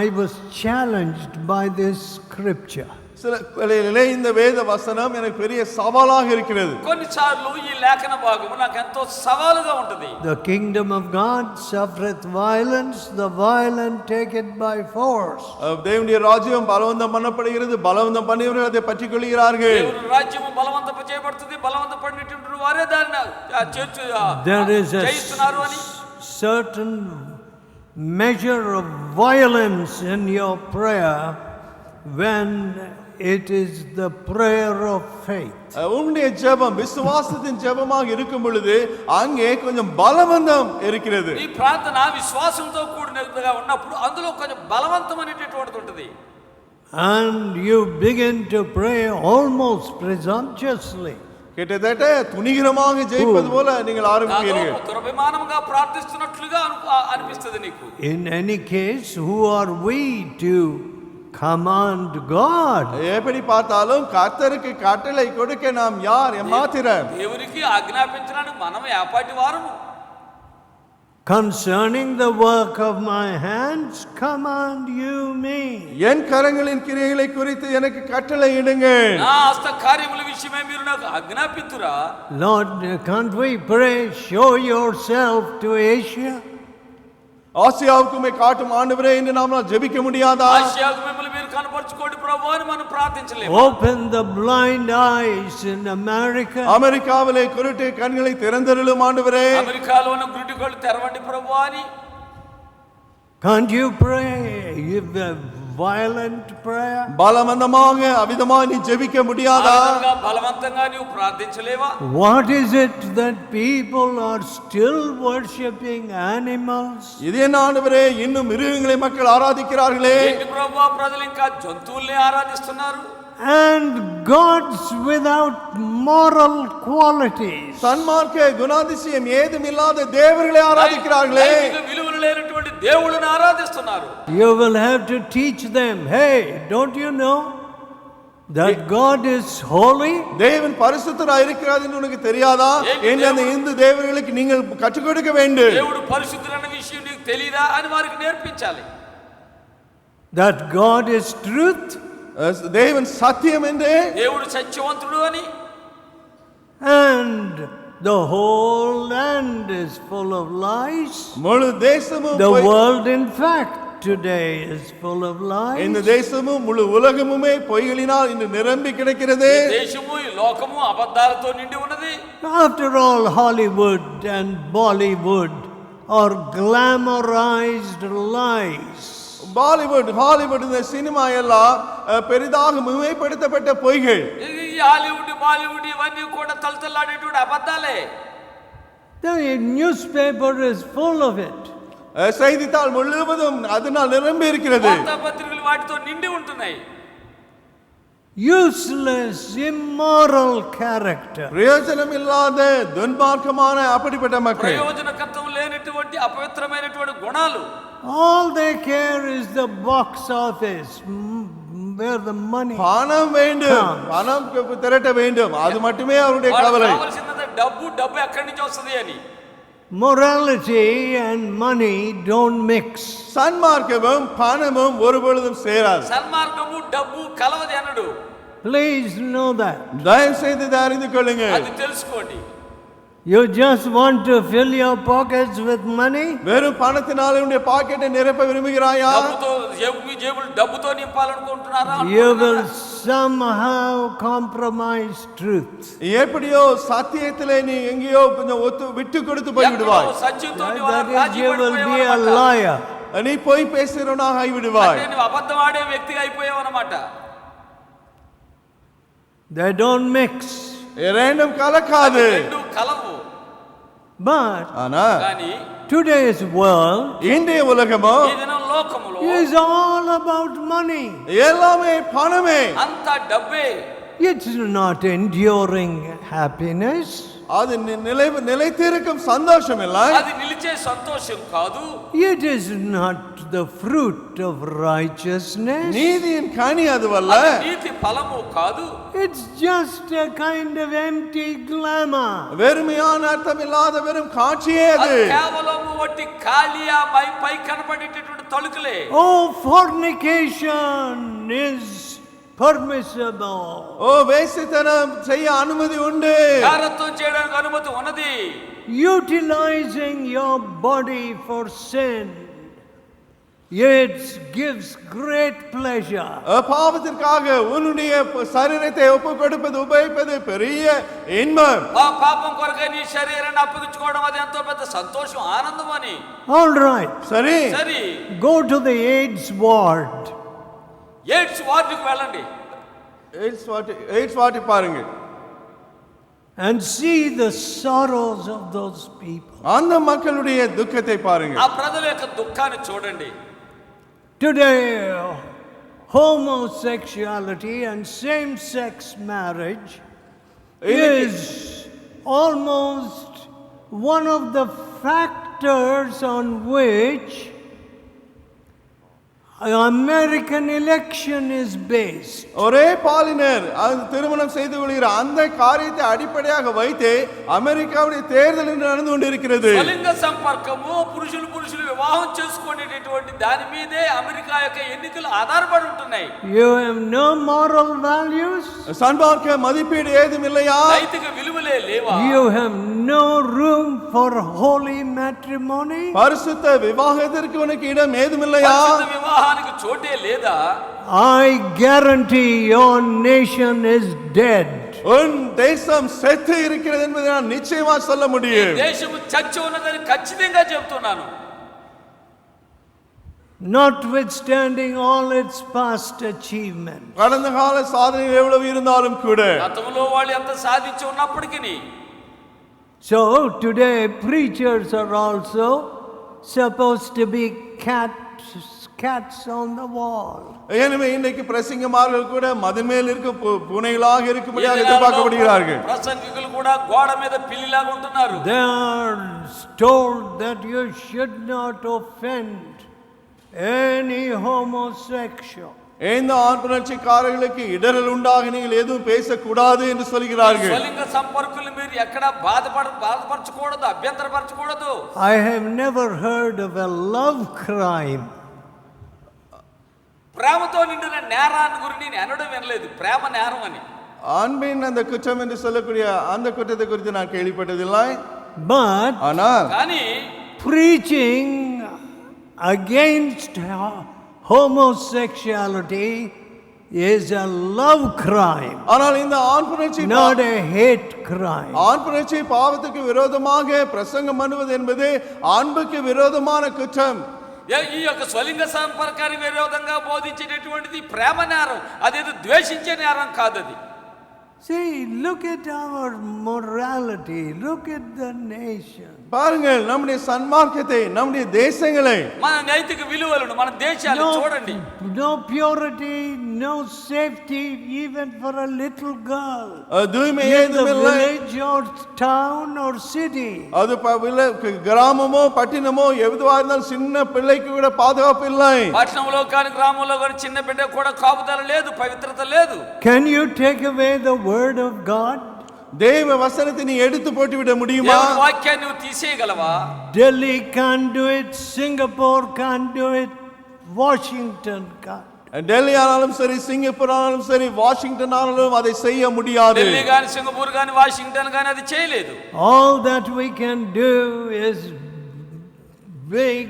I was challenged by this scripture. சில வேளைகளிலே இந்த வேத வசனம் எனக்கு பெரிய சவாலாக இருக்கிறது. కొన్నిసార్లు ఈ లేఖన భాగము నాకు ఎంతో సవాలుగా ఉంటుంది. The kingdom of God suffereth violence, the violent take it by force. தேவனுடைய ராஜ்யம் பலவந்தம் பண்ணப்படுகிறது, பலவந்தம் பண்ணியவர்கள் அதை பற்றிக் கொள்கிறார்கள். దేవుని రాజ్యము బలవంతం చేయబడుతుంది, బలవంతం పడినటువంటి వారే దాన్ని There is a చేస్తున్నారు అని certain measure of violence in your prayer when it is the prayer of faith. உன்னுடைய ஜெபம் விசுவாசத்தின் ஜெபமாக இருக்கும் பொழுது அங்கே கொஞ்சம் பலவந்தம் இருக்கிறது. ఈ ప్రార్థన విశ్వాసంతో కూడినదిగా ఉన్నప్పుడు అందులో కొంచెం బలవంతమైనటువంటిది ఉంటుంది. And you begin to pray almost presumptuously. கிட்டத்தட்ட துணிகரமாக ஜெபிப்பது போல நீங்கள் ஆரம்பிக்கிறீர்கள். దురభిమానముగా ప్రార్థిస్తున్నట్లుగా అనిపిస్తుంది నీకు. In any case, who are we to command God? எப்படி பார்த்தாலும் கர்த்தருக்கு கட்டளை கொடுக்க நாம் யார் எம்மாத்திரம்? దేవునికి ఆజ్ఞాపించడానికి మనం ఏపాటి వారము? Concerning the work of my hands, command you me. என் கரங்களின் கிரியைகளை குறித்து எனக்கு கட்டளை இடுங்கள். నా హస్త కార్యముల విషయమై మీరు నాకు ఆజ్ఞాపింతురా? Lord, can't we pray, show yourself to Asia? ஆசியாவுக்குமே காட்டும் ஆண்டவரே என்று நாம் ஜெபிக்க முடியாதா? ఆసియాకు మిమ్మల్ని మీరు కనపరచుకోండి ప్రభువా అని మనం ప్రార్థించలేము. Open the blind eyes in America. அமெரிக்காவிலே குருட்டு கண்களை திறந்தருளும் ஆண்டவரே. అమెరికాలో ఉన్న గుడ్డి కళ్ళు తెరవండి ప్రభువా అని. Can't you pray violent prayer? பலவந்தமாக அவிதமாக நீ ஜெபிக்க முடியாதா? బలవంతంగా నీవు ప్రార్థించలేవా? What is it that people are still worshiping animals? இது என்ன ஆண்டவரே இன்னும் மிருகங்களை மக்கள் ஆராதிக்கிறார்களே. ఏంటి ప్రభువా ప్రజలు ఇంకా జంతువుల్ని ఆరాధిస్తున్నారు? And gods without moral qualities. சன்மார்க்க குணாதிசயம் ஏதும் இல்லாத தேவர்களை ஆராதிக்கிறார்களே. విలువలు లేనటువంటి దేవుళ్ళని ఆరాధిస్తున్నారు. You will have to teach them, hey, don't you know that God is holy? தேவன் பரிசுத்தராய் இருக்கிறார் என்று உனக்கு தெரியாதா? என்று அந்த இந்து தேவர்களுக்கு நீங்கள் கற்றுக் கொடுக்க வேண்டும். దేవుడు పరిశుద్ధుడన్న విషయం నీకు తెలియదా అని వారికి నేర్పించాలి. That God is truth. தேவன் சத்தியம் என்று, దేవుడు సత్యవంతుడు అని, and the whole land is full of lies. முழு தேசமும், the world in fact today is full of lies. இந்த தேசமும் முழு உலகமுமே பொய்களினால் இன்று நிரம்பி கிடக்கிறது. దేశము ఈ లోకము అబద్ధాలతో నిండి ఉన్నది. After all, Hollywood and Bollywood are glamorized lies. Hollywood இந்த சினிமா எல்லாம் பெரிதாக மிகைப்படுத்தப்பட்ட பொய்கள். ఈ హాలీవుడ్ బాలీవుడ్ ఇవన్నీ కూడా తలతలాడేటువంటి అబద్ధాలే. The newspaper is full of it. செய்தித்தாள் முழுவதும் அதனால் நிரம்பி இருக்கிறது. వార్తాపత్రికలు వాటితో నిండి ఉంటున్నాయి. Useless, immoral character. ప్రయోజనం ఇல்லாத దుర్మార్గமான அப்படிப்பட்ட மக்கள். ప్రయోజనకర్తం లేనటువంటి అపవిత్రమైనటువంటి గుణాలు. All they care is the box office, where the money. பணம் வேண்டும், பணம் திரட்ட வேண்டும், அது மட்டுமே அவருடைய கவலை. కావాల్సినది డబ్బు ఎక్కడి నుంచి వస్తది అని. Morality and money don't mix. சன்மார்க்கமும் பணமும் ஒருபொழுதும் சேராது. సన్మార్గము డబ్బు కలవది అన్నడు. Please know that. தயவு செய்து இதை அறிந்து கொள்ளுங்கள். అది తెలుసుకోండి. You just want to fill your pockets with money? வெறும் பணத்தினால உன்னுடைய பாக்கெட்டை நிரப்ப விரும்புகிறாயா? జేబులు డబ్బుతో నింపాలనుకుంటున్నారా? You will somehow compromise truth. எப்படியோ சத்தியத்திலே நீ எங்கேயோ கொஞ்சம் விட்டு கொடுத்து போய் விடுவாய். సత్యంతో నీ That is, Raji you will be a పడిపోయావన్నమాట. liar. நீ போய் பேசுறவனாக ஆகி விடுவாய். అంటే నువ్వు అబద్ధం ఆడే వ్యక్తిగా అయిపోయావన్నమాట. They don't mix. இரண்டும் கலக்காது. రెండు కలవు. But ஆனா కానీ today's world இன்றைய உலகமோ ఈ దినం లోకములో is all about money. எல்லாமே பணமே. అంత డబ్బే. It's not enduring happiness. அது நிலைத்திருக்கும் சந்தோஷம் இல்லை. అది నిలిచే సంతోషం కాదు. It is not the fruit of righteousness. நீதியின் கனி அதுவல்ல. నీతి ఫలము కాదు. It's just a kind of empty glamour. வெறுமையான అర్థమిல்லாத வெறும் కాంచియే அது. కేవలము వట్టి ఖాళీయా పై కనబడేటటువంటి తలుకులే. Oh, fornication is permissible. ఓ వేశ్యతనం చేయ అనుమతి ఉంది. కారత్వం చేయడానికి అనుమతి ఉన్నది. Utilizing your body for sin, it gives great pleasure. பாவத்திற்காக உன்னுடைய சரீரத்தை ஒப்புக் கொடுப்பது உபயோகிப்பது பெரிய இன்பம். పాపం కొరకై నీ శరీరాన్ని అప్పగించుకోవడం అది ఎంతో పెద్ద సంతోషం, ఆనందం అని. All right. సరే, go to the AIDS ward. AIDS వార్డుకి వెళ్ళండి. 840 பாருங்க. And see the sorrows of those people. அந்த மக்களுடைய துக்கத்தை பாருங்க. ఆ ప్రజల యొక్క దుఃఖాన్ని చూడండి. Today, homosexuality and same-sex marriage is almost one of the factors on which American election is based. ஒரே பாலினர் திருமணம் செய்து கொள்கிற அந்த காரியத்தை அடிப்படையாக வைத்து அமெரிக்காவுடைய தேர்தல் நடந்து கொண்டிருக்கிறது. స్వలింగ సంపర్కము పురుషులు వివాహం చేసుకునేటటువంటి దాని మీదే అమెరికా యొక్క ఎన్నికలు ఆధారపడి ఉంటున్నాయి. You have no moral values. சன்மார்க்க மதிப்பீடு ஏதும் இல்லையா? నైతిక విలువలే లేవా? You have no room for holy matrimony. பரிசுத்த விவாகத்திற்கு உனக்கு இடம் ஏதும் இல்லையா? పరిశుద్ధ వివాహానికి చోటే లేదా? I guarantee your nation is dead. உன் தேசம் செத்து இருக்கிறது என்பதை நான் நிச்சயமா சொல்ல முடியும். దేశము చచ్చి ఉన్నదని ఖచ్చితంగా చెప్తున్నాను. Notwithstanding all its past achievements. கடந்த கால சாதனைகள் எவ்வளவு இருந்தாலும் கூட గతంలో వాళ్ళు ఎంత సాధించి ఉన్నప్పటికీ So today preachers are also supposed to be cats on the wall. எனவே இன்னைக்கு பிரசங்கமார்கள் கூட மதில் மேல் இருக்க பூனைகளாக இருக்கும்படியாக எதிர்பார்க்கப்படுகிறார்கள். ప్రసంగికులు కూడా గోడ మీద పిల్లిలాగా ఉంటున్నారు. They are told that you should not offend any homosexual. இந்த ஆண் புணர்ச்சிக்காரர்களுக்கு இடரல் உண்டாக நீங்கள் எதுவும் பேசக்கூடாது என்று சொல்கிறார்கள். స్వలింగ సంపర్కులు మీరు ఎక్కడ బాధపరచకూడదు, అభ్యంతరపరచకూడదు. I have never heard of a love crime. ప్రేమతో నిండిన నేరాన్ని గురించి నేను అనడం వినలేదు, ప్రేమ నేరం అని. அன்பின் அந்த குற்றம் என்று சொல்லக்கூடிய அந்த குற்றத்தை குறித்து நான் கேள்விப்பட்டதில்லை. But ஆனால் కానీ preaching against homosexuality is a love crime, ஆனால் இந்த ஆண் புணர்ச்சி not a hate crime. ஆண் புணர்ச்சி பாவத்துக்கு விரோதமாக பிரசங்கம் பண்ணுவது என்பது அன்புக்கு விரோதமான குற்றம். ఈ యొక్క స్వలింగ సంపర్కానికి విరోధంగా బోధించేటటువంటిది ప్రేమ నేరం, అదేదో ద్వేషించే నేరం కాదు అది. See, look at our morality, look at the nation. பாருங்கள் நம்முடைய சன்மார்க்கத்தை, நம்முடைய தேசங்களை, మన నైతిక విలువలను, మన దేశాలు చూడండి. No purity, no safety even for a little girl. தூய்மை In the ஏதுமில்லை. village or town or city. அது கிராமமோ பட்டினமோ எதுவா இருந்தாலும் சின்ன பிள்ளைக்கு கூட பாதுகாப்பு இல்லை. పట్టణంలో కానీ గ్రామంలో కానీ చిన్న బిడ్డ కూడా కాపుదల లేదు, పవిత్రత లేదు. Can you take away the word of God? தேவ வசனத்தை நீ எடுத்து போட்டு விட முடியுமா? దేవుని వాక్యాన్ని నువ్వు తీసేయగలవా? Delhi can't do it, Singapore can't do it, Washington can't. Delhi ஆனாலும் சரி, சிங்கப்பூர் ஆனாலும் சரி, வாஷிங்டன் ஆனாலும் அதை செய்ய முடியாது. ఢిల్లీ కానీ సింగపూర్ కానీ వాషింగ్టన్ కానీ అది చేయలేదు. All that we can do is big.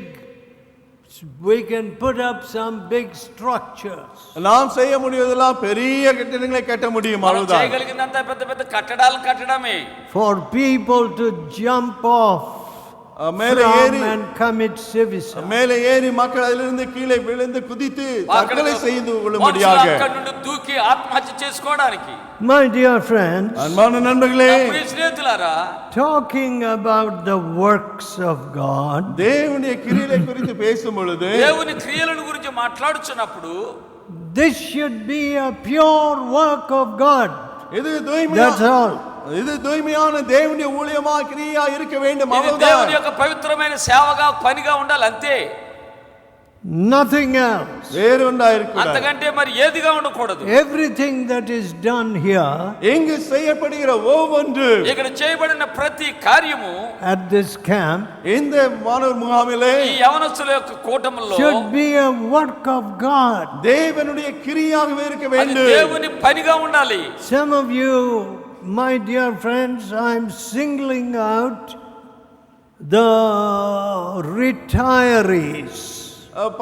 We can put up some big structures. நாம் செய்ய முடிவதெல்லாம் பெரிய கட்டிடங்களை கட்ட முடியும், మనం அவ்வளவுதான். చేయగలిగినంత పెద్ద పెద్ద కట్టడాలు కట్టడమే. For people to jump off மேலே ஏறி and commit suicide. மேலே ஏறி மக்கள் அதிலிருந்து கீழே விழுந்து குதித்து தற்கொலை செய்து கொள்ளும்படியாக అక్కడ నుండి దూకి ఆత్మహత్య చేసుకోవడానికి. My dear friends, அன்பான நண்பர்களே, ప్రియ స్నేహితులారా, talking about the works of God, தேவனுடைய கிரியைகளை குறித்து பேசும் பொழுது దేవుని క్రియలను గురించి మాట్లాడుచున్నప్పుడు this should be a pure work of God. இது That's தூய்மையான all. இது தூய்மையான தேவனுடைய ஊழியமா கிரியா இருக்க வேண்டும், ఇది அவ்வளவுதான். దేవుని యొక్క పవిత్రమైన సేవగా పనిగా ఉండాలి, అంతే. Nothing else. வேறு ஒன்றா இருக்கக்கூடாது. అంతకంటే మరి ఏదిగా ఉండకూడదు. Everything that is done here எங்கு செய்யப்படுகிற ஒவ்வொன்று ఇక్కడ చేయబడిన ప్రతి కార్యము at this camp இந்த மாணவர் முகாமிலே ఈ యవనస్తుల యొక్క కూటములో should be a work of God. தேவனுடைய கிரியாகவே இருக்க అది வேண்டும். దేవుని పనిగా ఉండాలి. Some of you, my dear friends, I'm singling out the retirees.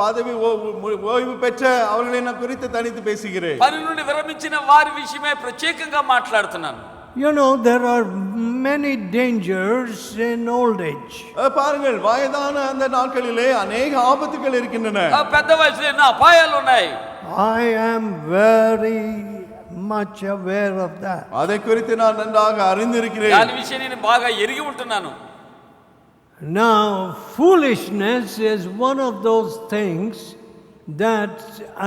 பதவி ஓய்வு பெற்ற அவர்களை நான் குறித்து தனித்து பேசுகிறேன். పని నుండి విరమించిన వారి విషయమే ప్రత్యేకంగా మాట్లాడుతున్నాను. You know, there are many dangers in old age. பாருங்கள், வயதான அந்த நாட்களிலே அநேக ஆபத்துகள் இருக்கின்றன. పెద్ద వయసులో ఎన్నో అపాయాలు ఉన్నాయి. I am very much aware of that. அதை குறித்து நான் நன்றாக அறிந்திருக்கிறேன். దాని విషయం నేను బాగా ఎరిగి ఉంటున్నాను. Now, foolishness is one of those things that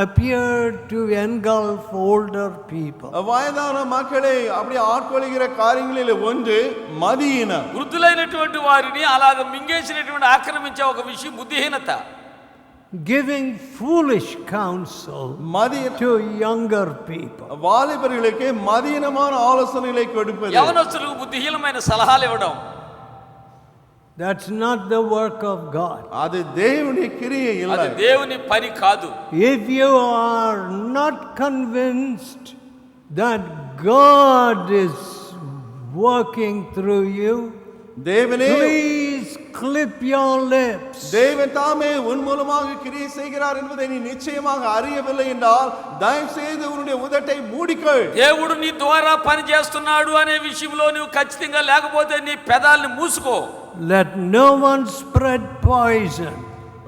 appear to engulf older people. వయదాన మక్కలే அப்படி ఆட்కొలిగిற కార్యங்களிலே ఒండు మదియీనం. వృద్ధులైనటువంటి వారిని అలాగ మింగేసినటువంటి ఆక్రమించే ఒక విషయం బుద్ధిహీనత. Giving foolish counsel to younger people. వాలిబர்களுக்கு మదియీనமான ఆలోచనகளை கொடுப்பது. యవనస్తులకు బుద్ధిహీనమైన సలహాలు ఇవ్వడం. That's not the work of God. அது தேவனுடைய கிரியை இல்ல. అది దేవుని పని కాదు. If you are not convinced that God is working through you, தேவனே please clip your lips. தேவன் தாமே உன் மூலமாக கிரியை செய்கிறார் என்பதை நீ நிச்சயமாக அறியவில்லை என்றால் தயவு செய்து உன்னுடைய உதட்டை மூடிக்கொள். దేవుడు నీ ద్వారా పని చేస్తున్నాడు అనే విషయంలో నువ్వు ఖచ్చితంగా లేకపోతే నీ పెదాల్ని మూసుకో. Let no one spread poison.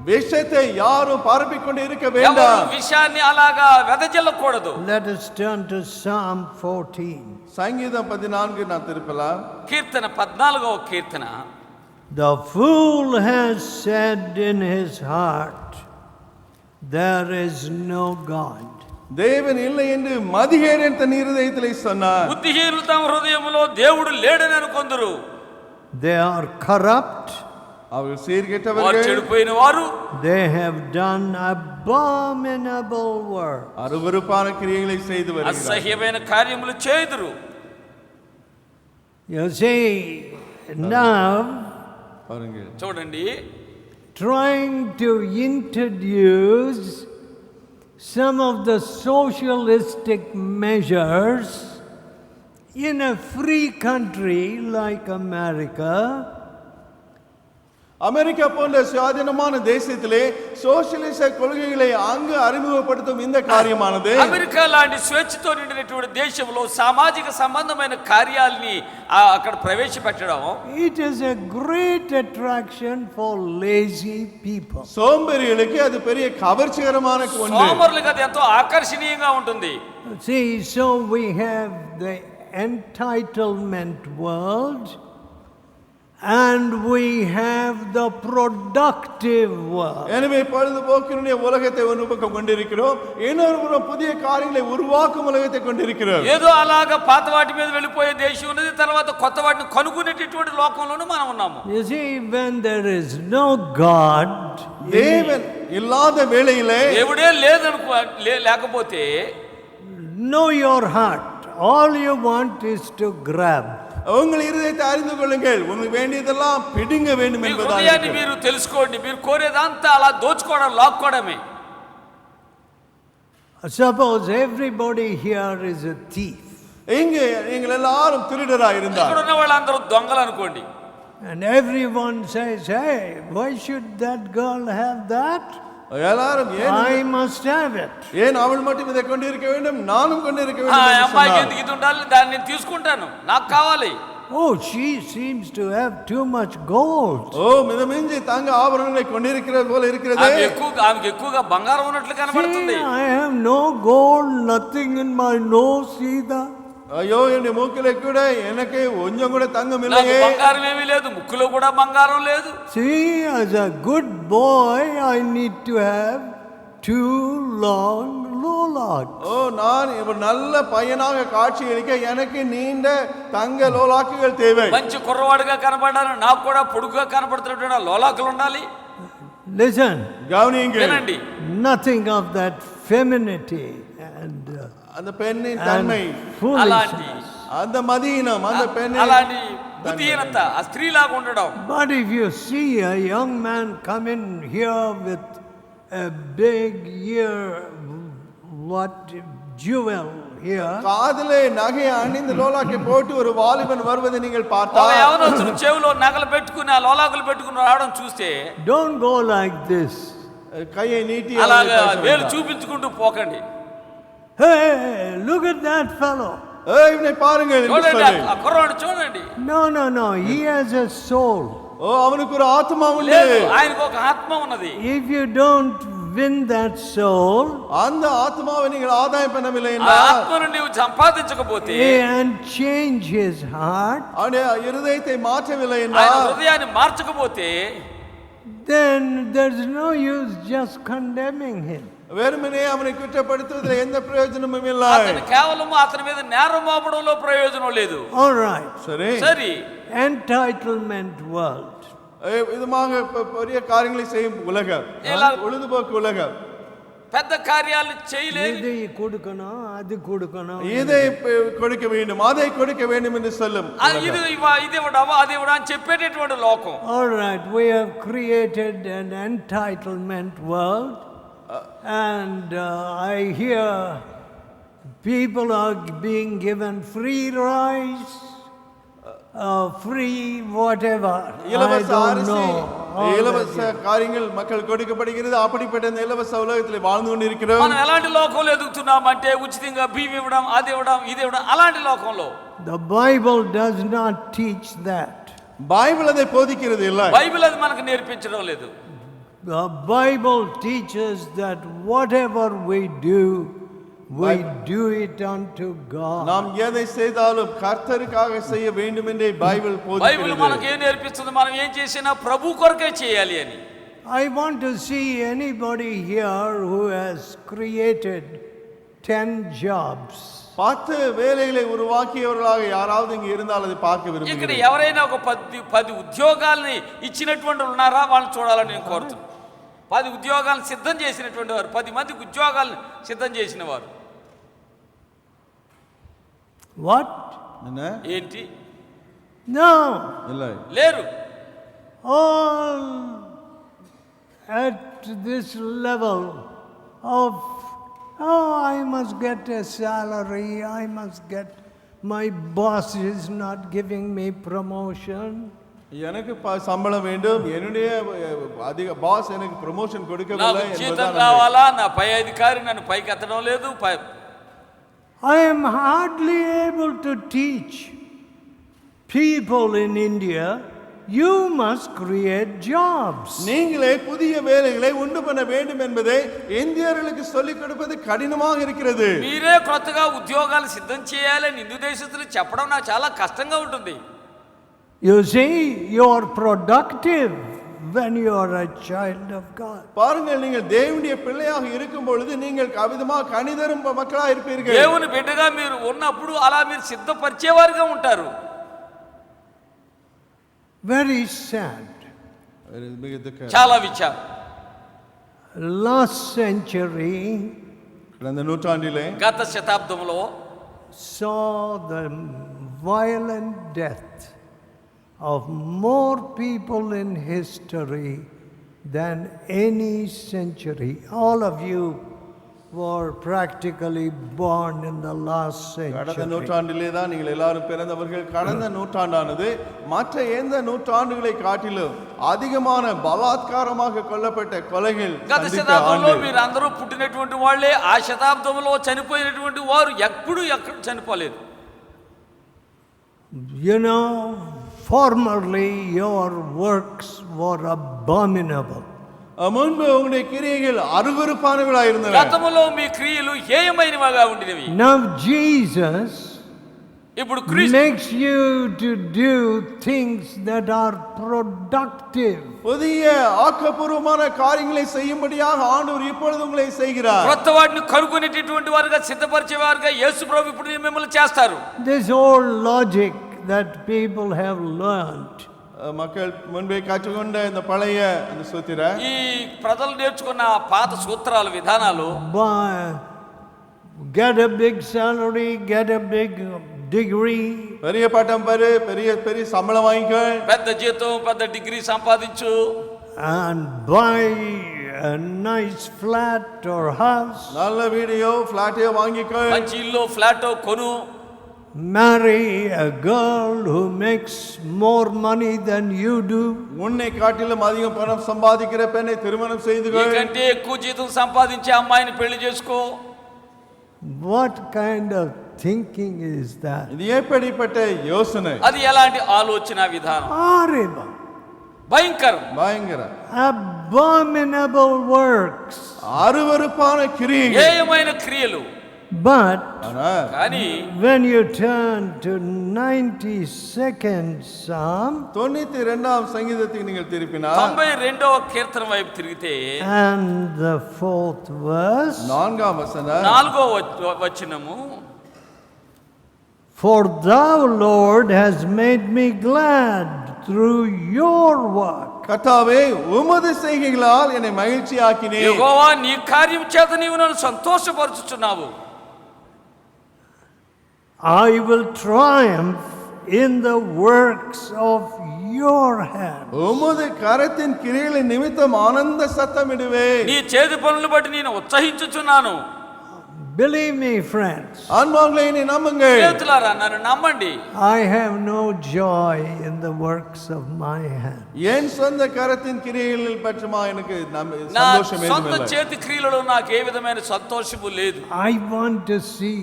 విషத்தை யாரும் பரப்பிக்கொண்டு இருக்க வேண்டாம். విషయాన్ని అలాగా వెదజల్లకూడదు. Let us turn to Psalm 14. సంగీతం 14 நான் திருப்பலாம். కీర్తన 14వ కీర్తన. The fool has said in his heart, there is no God. தேவன் இல்லை என்று மதிகேடன் தன் இருதயத்திலே சொன்னார். బుద్ధిహీనులు తమ హృదయములో దేవుడు లేడని అనుకొందురు. They are corrupt. அவர்கள் சீர்கெட்டவர்கள். చెడిపోయిన వారు. They have done abominable work. அருவருப்பான கிரியைகளை செய்து வருகிறார்கள். అసహ్యమైన కార్యములు చేయుదురు. You see, now பாருங்கள். చూడండి, trying to introduce some of the socialistic measures in a free country like America. America போன்ற சுயாதீனமான தேசத்திலே சோஷலிச கொள்கைகளை அங்கு அறிமுகப்படுத்தும் இந்த காரியமானது అమెరికా లాంటి స్వేచ్ఛతో నిండినటువంటి దేశంలో సామాజిక సంబంధమైన కార్యాలని అక్కడ ప్రవేశపెట్టడం it is a great attraction for lazy people. సోంబేరిகளுக்கு அது பெரிய కవర్చకరమైన ఒండు. సోమరులకు అది ఎంతో ఆకర్షణీయంగా ఉంటుంది. See, so we have the entitlement world and we have the productive world. எனவே பொழுதுபோக்கினுடைய உலகத்தை ஒரு பக்கம் கொண்டிருக்கிறோம், இன்னொரு புறம் புதிய காரியங்களை உருவாக்கும் உலகத்தை கொண்டிருக்கிறோம். ఏదో అలాగా పాత వాటి మీద వెళ్ళిపోయే దేశం ఉన్నది, తర్వాత కొత్త వాటిని కనుగొనేటటువంటి లోకంలోనే మనం ఉన్నాము. You see, when there is no God, தேவன் இல்லாத வேளையிலே దేవుడే లేకపోతే know your heart. All you want is to grab. உங்கள் இருதயத்தை அறிந்து கொள்ளுங்கள், உங்களுக்கு வேண்டியதெல்லாம் பிடுங்க வேண்டும் என்பதாக. హృదయాన్ని మీరు తెలుసుకోండి, మీరు కోరేదంతా అలా దోచుకోవడం, లాక్కోవడమే. Suppose everybody here is a thief. இங்கே நீங்கள் எல்லாரும் திருடராக இருந்தால் ఇక్కడ ఉన్న వాళ్ళందరూ దొంగలు అనుకోండి. And everyone says, hey, why should that girl have that? எல்லாரும் I must have it. ஏன் அவள் மட்டும் இதை கொண்டிருக்க வேண்டும், நானும் கொண்டிருக்க வேண்டும் என்று అమ్మాయికి சொன்னார். ఎందుకు ఇది ఉండాలి, దాన్ని నేను తీసుకుంటాను, నాకు కావాలి. Oh, she seems to have too much gold. ஓ மிதமிஞ்சி தங்க ஆபரணங்களை கொண்டிருக்கிறது போல இருக்கிறது. ఆమెకి ఎక్కువగా బంగారం ఉన్నట్లు కనబడుతుంది. See, I have no gold, nothing in my nose either. ஐயோ என்னுடைய மூக்கிலே கூட எனக்கு கொஞ்சம் கூட தங்கம் నాకు இல்லையே. బంగారం ఏమీ లేదు, ముక్కులో కూడా బంగారం లేదు. See, as a good boy, I need to have 2 long lolaks. ஓ நான் ஒரு நல்ல பையனாக காட்சி அளிக்க எனக்கு நீண்ட தங்க லோலாக்குகள் தேவை. మంచి కుర్రవాడిగా కనబడాలి, నాకు కూడా పొడుగుగా కనబడుతున్నటువంటి లోలాకులు ఉండాలి. Listen, கவனியுங்கள், వినండి, nothing of that femininity and அந்த பெண்ணின் தன்மை, అలాంటి அந்த மதியினம், அந்த பெண்ணின் అలాంటి బుద్ధిహీనత, ఆ స్త్రీలాగా ఉండడం. But if you see a young man come in here with a big jewel here, காதிலே நகை அணிந்து லோலாக்கை போட்டு ஒரு வாலிபன் வருவதை நீங்கள் ఒక பார்த்தால் యవనస్తుడు చెవిలో నగలు పెట్టుకుని ఆ లోలాకులు పెట్టుకుని రావడం చూస్తే don't go like this. கையை நீட்டி అలాగా அவரை பேச వేలు வேண்டாம். చూపించుకుంటూ పోకండి. Hey, look at that fellow. ஏய் இவனை பாருங்கள் என்று చూడండి, சொல்லு. ఆ కుర్రవాడు చూడండి. No, he has a soul. ஓ அவனுக்கு ஒரு ஆத்மா உண்டு. లేదు, ఆయనకు ఒక ఆత్మ ఉన్నది. If you don't win that soul அந்த ஆத்மாவை நீங்கள் ஆதாயம் பண்ணவில்லை ఆ என்றால், ఆత్మను నీవు సంపాదించకపోతే, and change his heart, அவனுடைய இருதயத்தை மாற்றவில்லை ఆయన என்றால், హృదయాన్ని మార్చకపోతే, then there's no use just condemning him. வெறுமனே அவனை குற்றப்படுத்துவதில் எந்த பிரயோஜனமும் இல்லை. అతను కేవలం అతని మీద నేరం మోపడంలో ప్రయోజనం లేదు. All right. சரி, సరి Entitlement world. விதமாக பெரிய காரியங்களை செய்யும் உலகம், பொழுதுபோக்கு உலகம், పెద్ద కార్యాలు చేయలేదు. இதை கொடுக்கணும், அது கொடுக்கணும். இதை கொடுக்க வேண்டும், அதை கொடுக்க வேண்டும் என்று சொல்லும் ఇది ఇవ్వడమా అది ఇవ్వడం అని చెప్పేటటువంటి లోకం. All right, we have created an entitlement world, and I hear people are being given free rice, free whatever. இலவச I don't அரிசி, know. இலவச காரியங்கள் மக்கள் கொடுக்கப்படுகிறது. அப்படிப்பட்ட இந்த இலவச உலகத்தில் வாழ்ந்து கொண்டிருக்கிறோம். మనం ఎలాంటి లోకంలో ఎదుగుతున్నామంటే ఉచితంగా బియ్యం ఇవ్వడం, అది ఇవ్వడం, ఇది ఇవ్వడం, అలాంటి లోకంలో. The Bible does not teach that. Bible அதை போதிக்கிறது இல்லை. బైబిల్ అది మనకు నేర్పించడం లేదు. The Bible teaches that whatever we do it unto God. நாம் எதை செய்தாலும் கர்த்தருக்காக செய்ய வேண்டும் என்றே பைபிள் బైబిల్ போதிக்கிறது. మనకు ఏం నేర్పిస్తుంది? మనం ఏం చేసినా ప్రభు కొరకే చేయాలి అని. I want to see anybody here who has created 10 jobs. 10 வேலைகளை உருவாக்கியவர்களாக யாராவது இங்கே இருந்தால் அதை பார்க்க ఇక్కడ விரும்புகிறேன். ఎవరైనా ఒక 10 ఉద్యోగాల్ని ఇచ్చినటువంటి ఉన్నారా? వాళ్ళని చూడాలని నేను కోరుతున్నాను. 10 ఉద్యోగాలను సిద్ధం చేసినటువంటి వారు, 10 మందికి ఉద్యోగాలను సిద్ధం చేసిన వారు. What? என்ன? ఏంటి? No. இல்லை. లేరు. All at this level of, I must get a salary, I must get, my boss is not giving me promotion. எனக்கு சம்பளம் வேண்டும், என்னுடைய அதிக பாஸ் எனக்கு ப்ரமோஷன் கொடுக்கவில்லை నాకు జీతం என்பதுதான் కావాలా, నా పై అధికారి నన్ను పైకి ఎత్తడం లేదు. I am hardly able to teach people in India, you must create jobs. நீங்களே புதிய வேலைகளை உண்டு பண்ண வேண்டும் என்பதை இந்தியர்களுக்கு சொல்லிக் கொடுப்பது கடினமாக இருக்கிறது. మీరే కొత్తగా ఉద్యోగాలు సిద్ధం చేయాలని హిందూ దేశస్తులు చెప్పడం నాకు చాలా కష్టంగా ఉంటుంది. You see, you are productive when you are a child of God. பாருங்கள், நீங்கள் தேவனுடைய பிள்ளையாக இருக்கும் பொழுது நீங்கள் கவிதமாக கனிதரும் மக்களாக இருப்பீர்கள். దేవుని బిడ్డగా మీరు ఉన్నప్పుడు అలా మీరు సిద్ధపరిచేవారుగా ఉంటారు. Very sad. చాలా విచారం. Last century கடந்த நூற்றாண்டிலே గత శతాబ్దంలో saw the violent death of more people in history than any century. All of you were practically born in the last கடந்த century. நூற்றாண்டிலே தான் நீங்கள் எல்லாரும் பிறந்தவர்கள். கடந்த நூற்றாண்டானது மற்ற எந்த நூற்றாண்டுகளை காட்டிலும் அதிகமான பலாத்காரமாக கொல்லப்பட்ட கொலைகள் గత சந்தித்த శతాబ్దంలో ஆண்டு. మీరు అందరూ పుట్టినటువంటి వాళ్ళే. ఆ శతాబ్దంలో చనిపోయినటువంటి వారు ఎప్పుడు ఎక్కడ చనిపోలేదు. You know, formerly your works were abominable. முன்பு உங்களுடைய கிரியைகள் அருவருப்பானவைகளாக இருந்தன. గతంలో మీ క్రియలు హేయమైనవిగా ఉండినవి. Now Jesus ఇప్పుడు క్రీస్తు makes you to do things that are productive. புதிய ஆக்கப்பூர்வமான காரியங்களை செய்யும்படியாக ஆண்டவர் இப்பொழுது உங்களை செய்கிறார். కొత్త వాటిని కనుగొనేటటువంటి వారుగా సిద్ధపరిచేవారుగా యేసు ప్రభు ఇప్పుడు మిమ్మల్ని చేస్తారు. This old logic that people have learned, மக்கள் முன்பே கற்றுக்கொண்ட இந்த பழைய அந்த சூத்திர, ఈ ప్రజలు నేర్చుకున్న పాత సూత్రాలు విధానాలు, get a big salary, get a big degree, பெரிய பட்டம் பெறு, பெரிய பெரிய சம்பளம் வாங்கிக்கோ, పెద్ద జీతం, పెద్ద డిగ్రీ సంపాదించు, and buy a nice flat or house, நல்ல வீடியோ ஃபிளாட்டோ வாங்கிக்கோ, మంచి ఇల్లు ఫ్లాటో కొను, marry a girl who makes more money than you do, உன்னை காட்டிலும் அதிகம் பணம் சம்பாதிக்கிற பெண்ணை திருமணம் செய்து கொள், నీకంటే ఎక్కువ జీతం సంపాదించే అమ్మాయిని పెళ్లి చేసుకో. what kind of thinking is that? இது எப்படிப்பட்ட யோசனை? అది ఎలాంటి ఆలోచన విధానం? Horrible. பயங்கரம். பயங்கர abominable works. அருவருப்பான கிரியைகள், ஏயమైన క్రియలు. But కానీ when you turn to 92nd Psalm 92ஆம் சங்கீதத்துக்கு நீங்கள் திருப்பினால் 92వ కీర్తన వైపు తిరిగితే and the 4th verse, 4ஆம் வசனம், 4వ వచనము, for thou, Lord, has made me glad through your work. கர்த்தாவே உமது செய்கைகளால் என்னை மகிழ்ச்சியாக்கினீர். యెహోవా నీ కార్యం చేత నీవు నన్ను సంతోషపరుచుచున్నావు. I will triumph in the works of your hand. உமது கரத்தின் கிரியைகளின் நிமித்தம் ஆனந்த சத்தமிடுவேன். నీ చేతి పనులను బట్టి నేను ఉత్సహించుచున్నాను. Believe me, friends, அன்பானவர்களே, என்னை நம்புங்கள். స్నేహితులారా నన్ను నమ్మండి. I have no joy in the works of my hand. என் சொந்த கரத்தின் கிரியைகளில் பற்றுமா எனக்கு నా சந்தோஷம் సొంత ஏதுமில்லை. చేతి క్రియలలో నాకు ఏ విధమైన సంతోషము లేదు. I want to see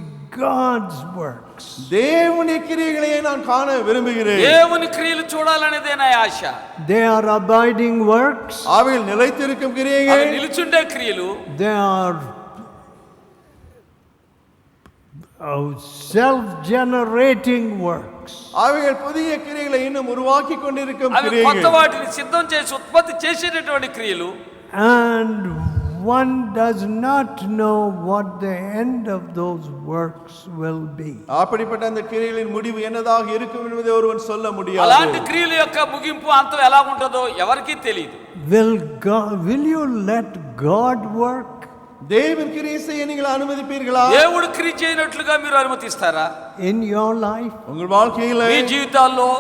God's works. தேவனுடைய கிரியைகளை நான் காண விரும்புகிறேன். దేవుని క్రియలు చూడాలనేదే నా ఆశ. They are abiding works. அவைகள் நிலைத்திருக்கும் అవి கிரியைகள், నిలుచుండే క్రియలు, They are self-generating works. அவைகள் புதிய கிரியைகளை இன்னும் உருவாக்கி கொண்டிருக்கும் అవి కొత్త கிரியைகள். వాటిని సిద్ధం చేసి ఉత్పత్తి చేసేటటువంటి క్రియలు. And one does not know what the end of those works will be. அப்படிப்பட்ட அந்த கிரியைகளின் முடிவு என்னதாக இருக்கும் என்பதை ஒருவன் சொல்ல முடியாது. అలాంటి క్రియల యొక్క ముగింపు అంతం ఎలా ఉంటుందో ఎవరికీ తెలియదు. Will you let God work? தேவன் கிரியை செய்ய நீங்கள் அனுமதிப்பீர்களா? దేవుడు క్రియ చేయనట్లుగా మీరు అనుమతిస్తారా? In your life? உங்கள் வாழ்க்கையில మీ జీవితాల్లో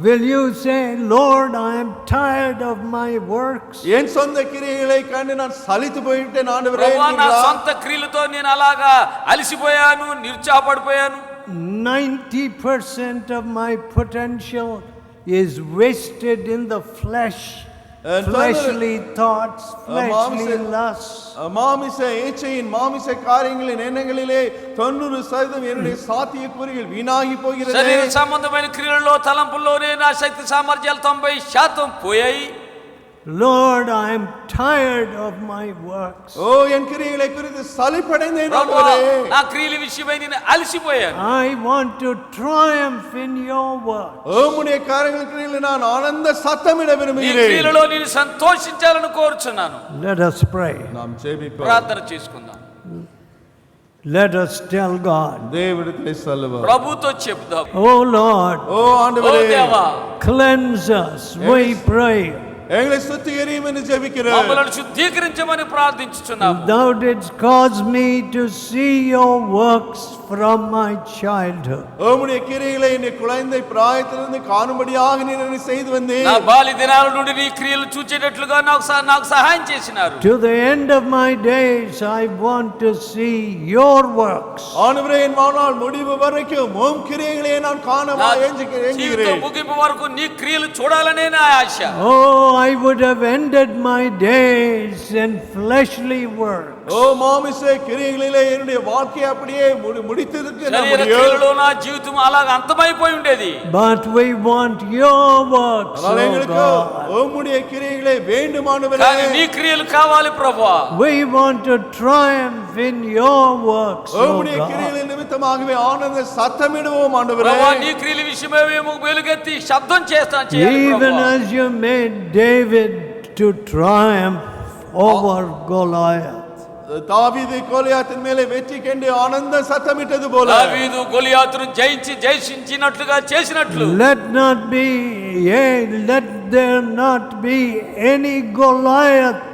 Will you say, Lord, I am tired of my works? என் சொந்த கிரியைகளை கண்டு நான் சலித்து போய்விட்டேன் ஆண்டவரே ప్రభువా, నా என்கிறீர்களா? సొంత క్రియలతో నేను అలాగా అలసిపోయాను, నిరుత్సాహపడిపోయాను. 90% of my potential is wasted in the flesh. Fleshly thoughts, fleshly lusts. மாமிச இச்சையின் மாமிச காரியங்களின் எண்ணங்களிலே 90% என்னுடைய சாத்தியக்கூறுகள் வீணாகி போகிறது. శరీర సంబంధమైన క్రియలలో తలంపుల్లోనే నా శక్తి సామర్థ్యాలు 90% పోయాయి. Lord, I am tired of my works. ஓ என் கிரியைகளை குறித்து சலிப்படைந்தேன் ప్రభువా, ஆண்டவரே. నా క్రియల విషయమై నేను అలసిపోయాను. I want to triumph in your work. உம்முடைய காரியங்களில் நான் ஆனந்த சத்தமிட ఈ விரும்புகிறேன். క్రియలలో నేను సంతోషించాలని కోరుచున్నాను. Let us pray. நாம் ஜெபிப்போம். ప్రార్థన చేసుకుందాం. Let us tell God, தேவனிடத்திலே சொல்லுவோம். ప్రభుతో చెప్దాం. Oh Lord, ஓ ఓ ஆண்டவரே, దేవా, cleanse us, we pray. எங்களை சுத்திகரியும் என்று ஜெபிக்கிறோம். మమ్మల్ని శుద్ధీకరించమని ప్రార్థించుచున్నాము. Thou didst cause me to see your works from my childhood. உம்முடைய கிரியைகளை என் குழந்தை பிராயத்திலிருந்து காணும்படியாக நீர் என்னை செய்து வந்தீர். నా బాల్య దినాల నుండి నీ క్రియలు చూచేటట్లుగా నాకు సహాయం చేసినారు. To the end of my days, I want to see your works. ஆண்டவரே, என் வாழ்நாள் முடிவு வரைக்கும் உம் கிரியைகளை நான் காண నా జీవితం ஏங்குகிறேன். ముగింపు వరకు నీ క్రియలు చూడాలనే నా ఆశ. Oh, I would have ended my days in fleshly works. ஓ மாமிச கிரியைகளிலே என்னுடைய வாழ்க்கை அப்படியே முடித்திருக்க శరీర క్రియలలో నా జీవితం అలాగ అంతమైపోయి ఉండేది. But we want your works, ஆனால் oh எங்களுக்கு God. உம்முடைய கிரியைகளை வேண்டும் ஆண்டவரே. కానీ నీ క్రియలు కావాలి ప్రభువా. We want to triumph in your works, oh உம்முடைய God. கிரியைகளின் நிமித்தமாகவே ஆனந்த சத்தமிடுவோம் ஆண்டவரே. ప్రభువా, నీ క్రియల విషయమే మేము వెలుగెత్తి శబ్దం చేయాలి Even ప్రభువా. as you made David to triumph over Goliath. தாவீது கோலியாத்தின் மேலே வெற்றி கண்டு ஆனந்த சத்தமிட்டது போல దావీదు గొలియాతును జయించినట్లుగా చేసినట్లు Let there not be any Goliath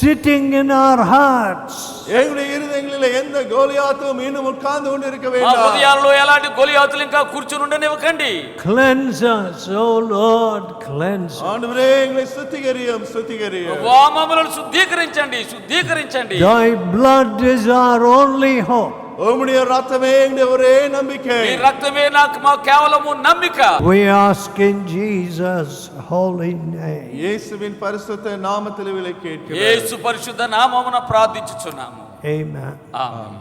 sitting in our hearts. எங்களுடைய இருதயங்களிலே எந்த கோலியாத்தும் இன்னும் உட்கார்ந்து கொண்டிருக்க మా வேண்டாம். హృదయాల్లో ఎలాంటి గొలియాతులు ఇంకా కూర్చుని ఉండనివ్వకండి. Cleanse us, oh Lord, cleanse us. ஆண்டவரே, எங்களை சுத்திகரியும். ప్రభువా, మమ్మల్ని శుద్ధీకరించండి. Thy blood is our only hope. உம்முடைய ரத்தமே எங்களுடைய ஒரே நம்பிக்கை. మీ రక్తమే నాకు మా కేవలము నమ్మిక. We ask in Jesus' holy name. இயேசுவின் பரிசுத்த நாமத்தில் கேட்கிறோம். యేసు పరిశుద్ధ నామమున ప్రార్థించుచున్నాము. Amen. ఆమేన్.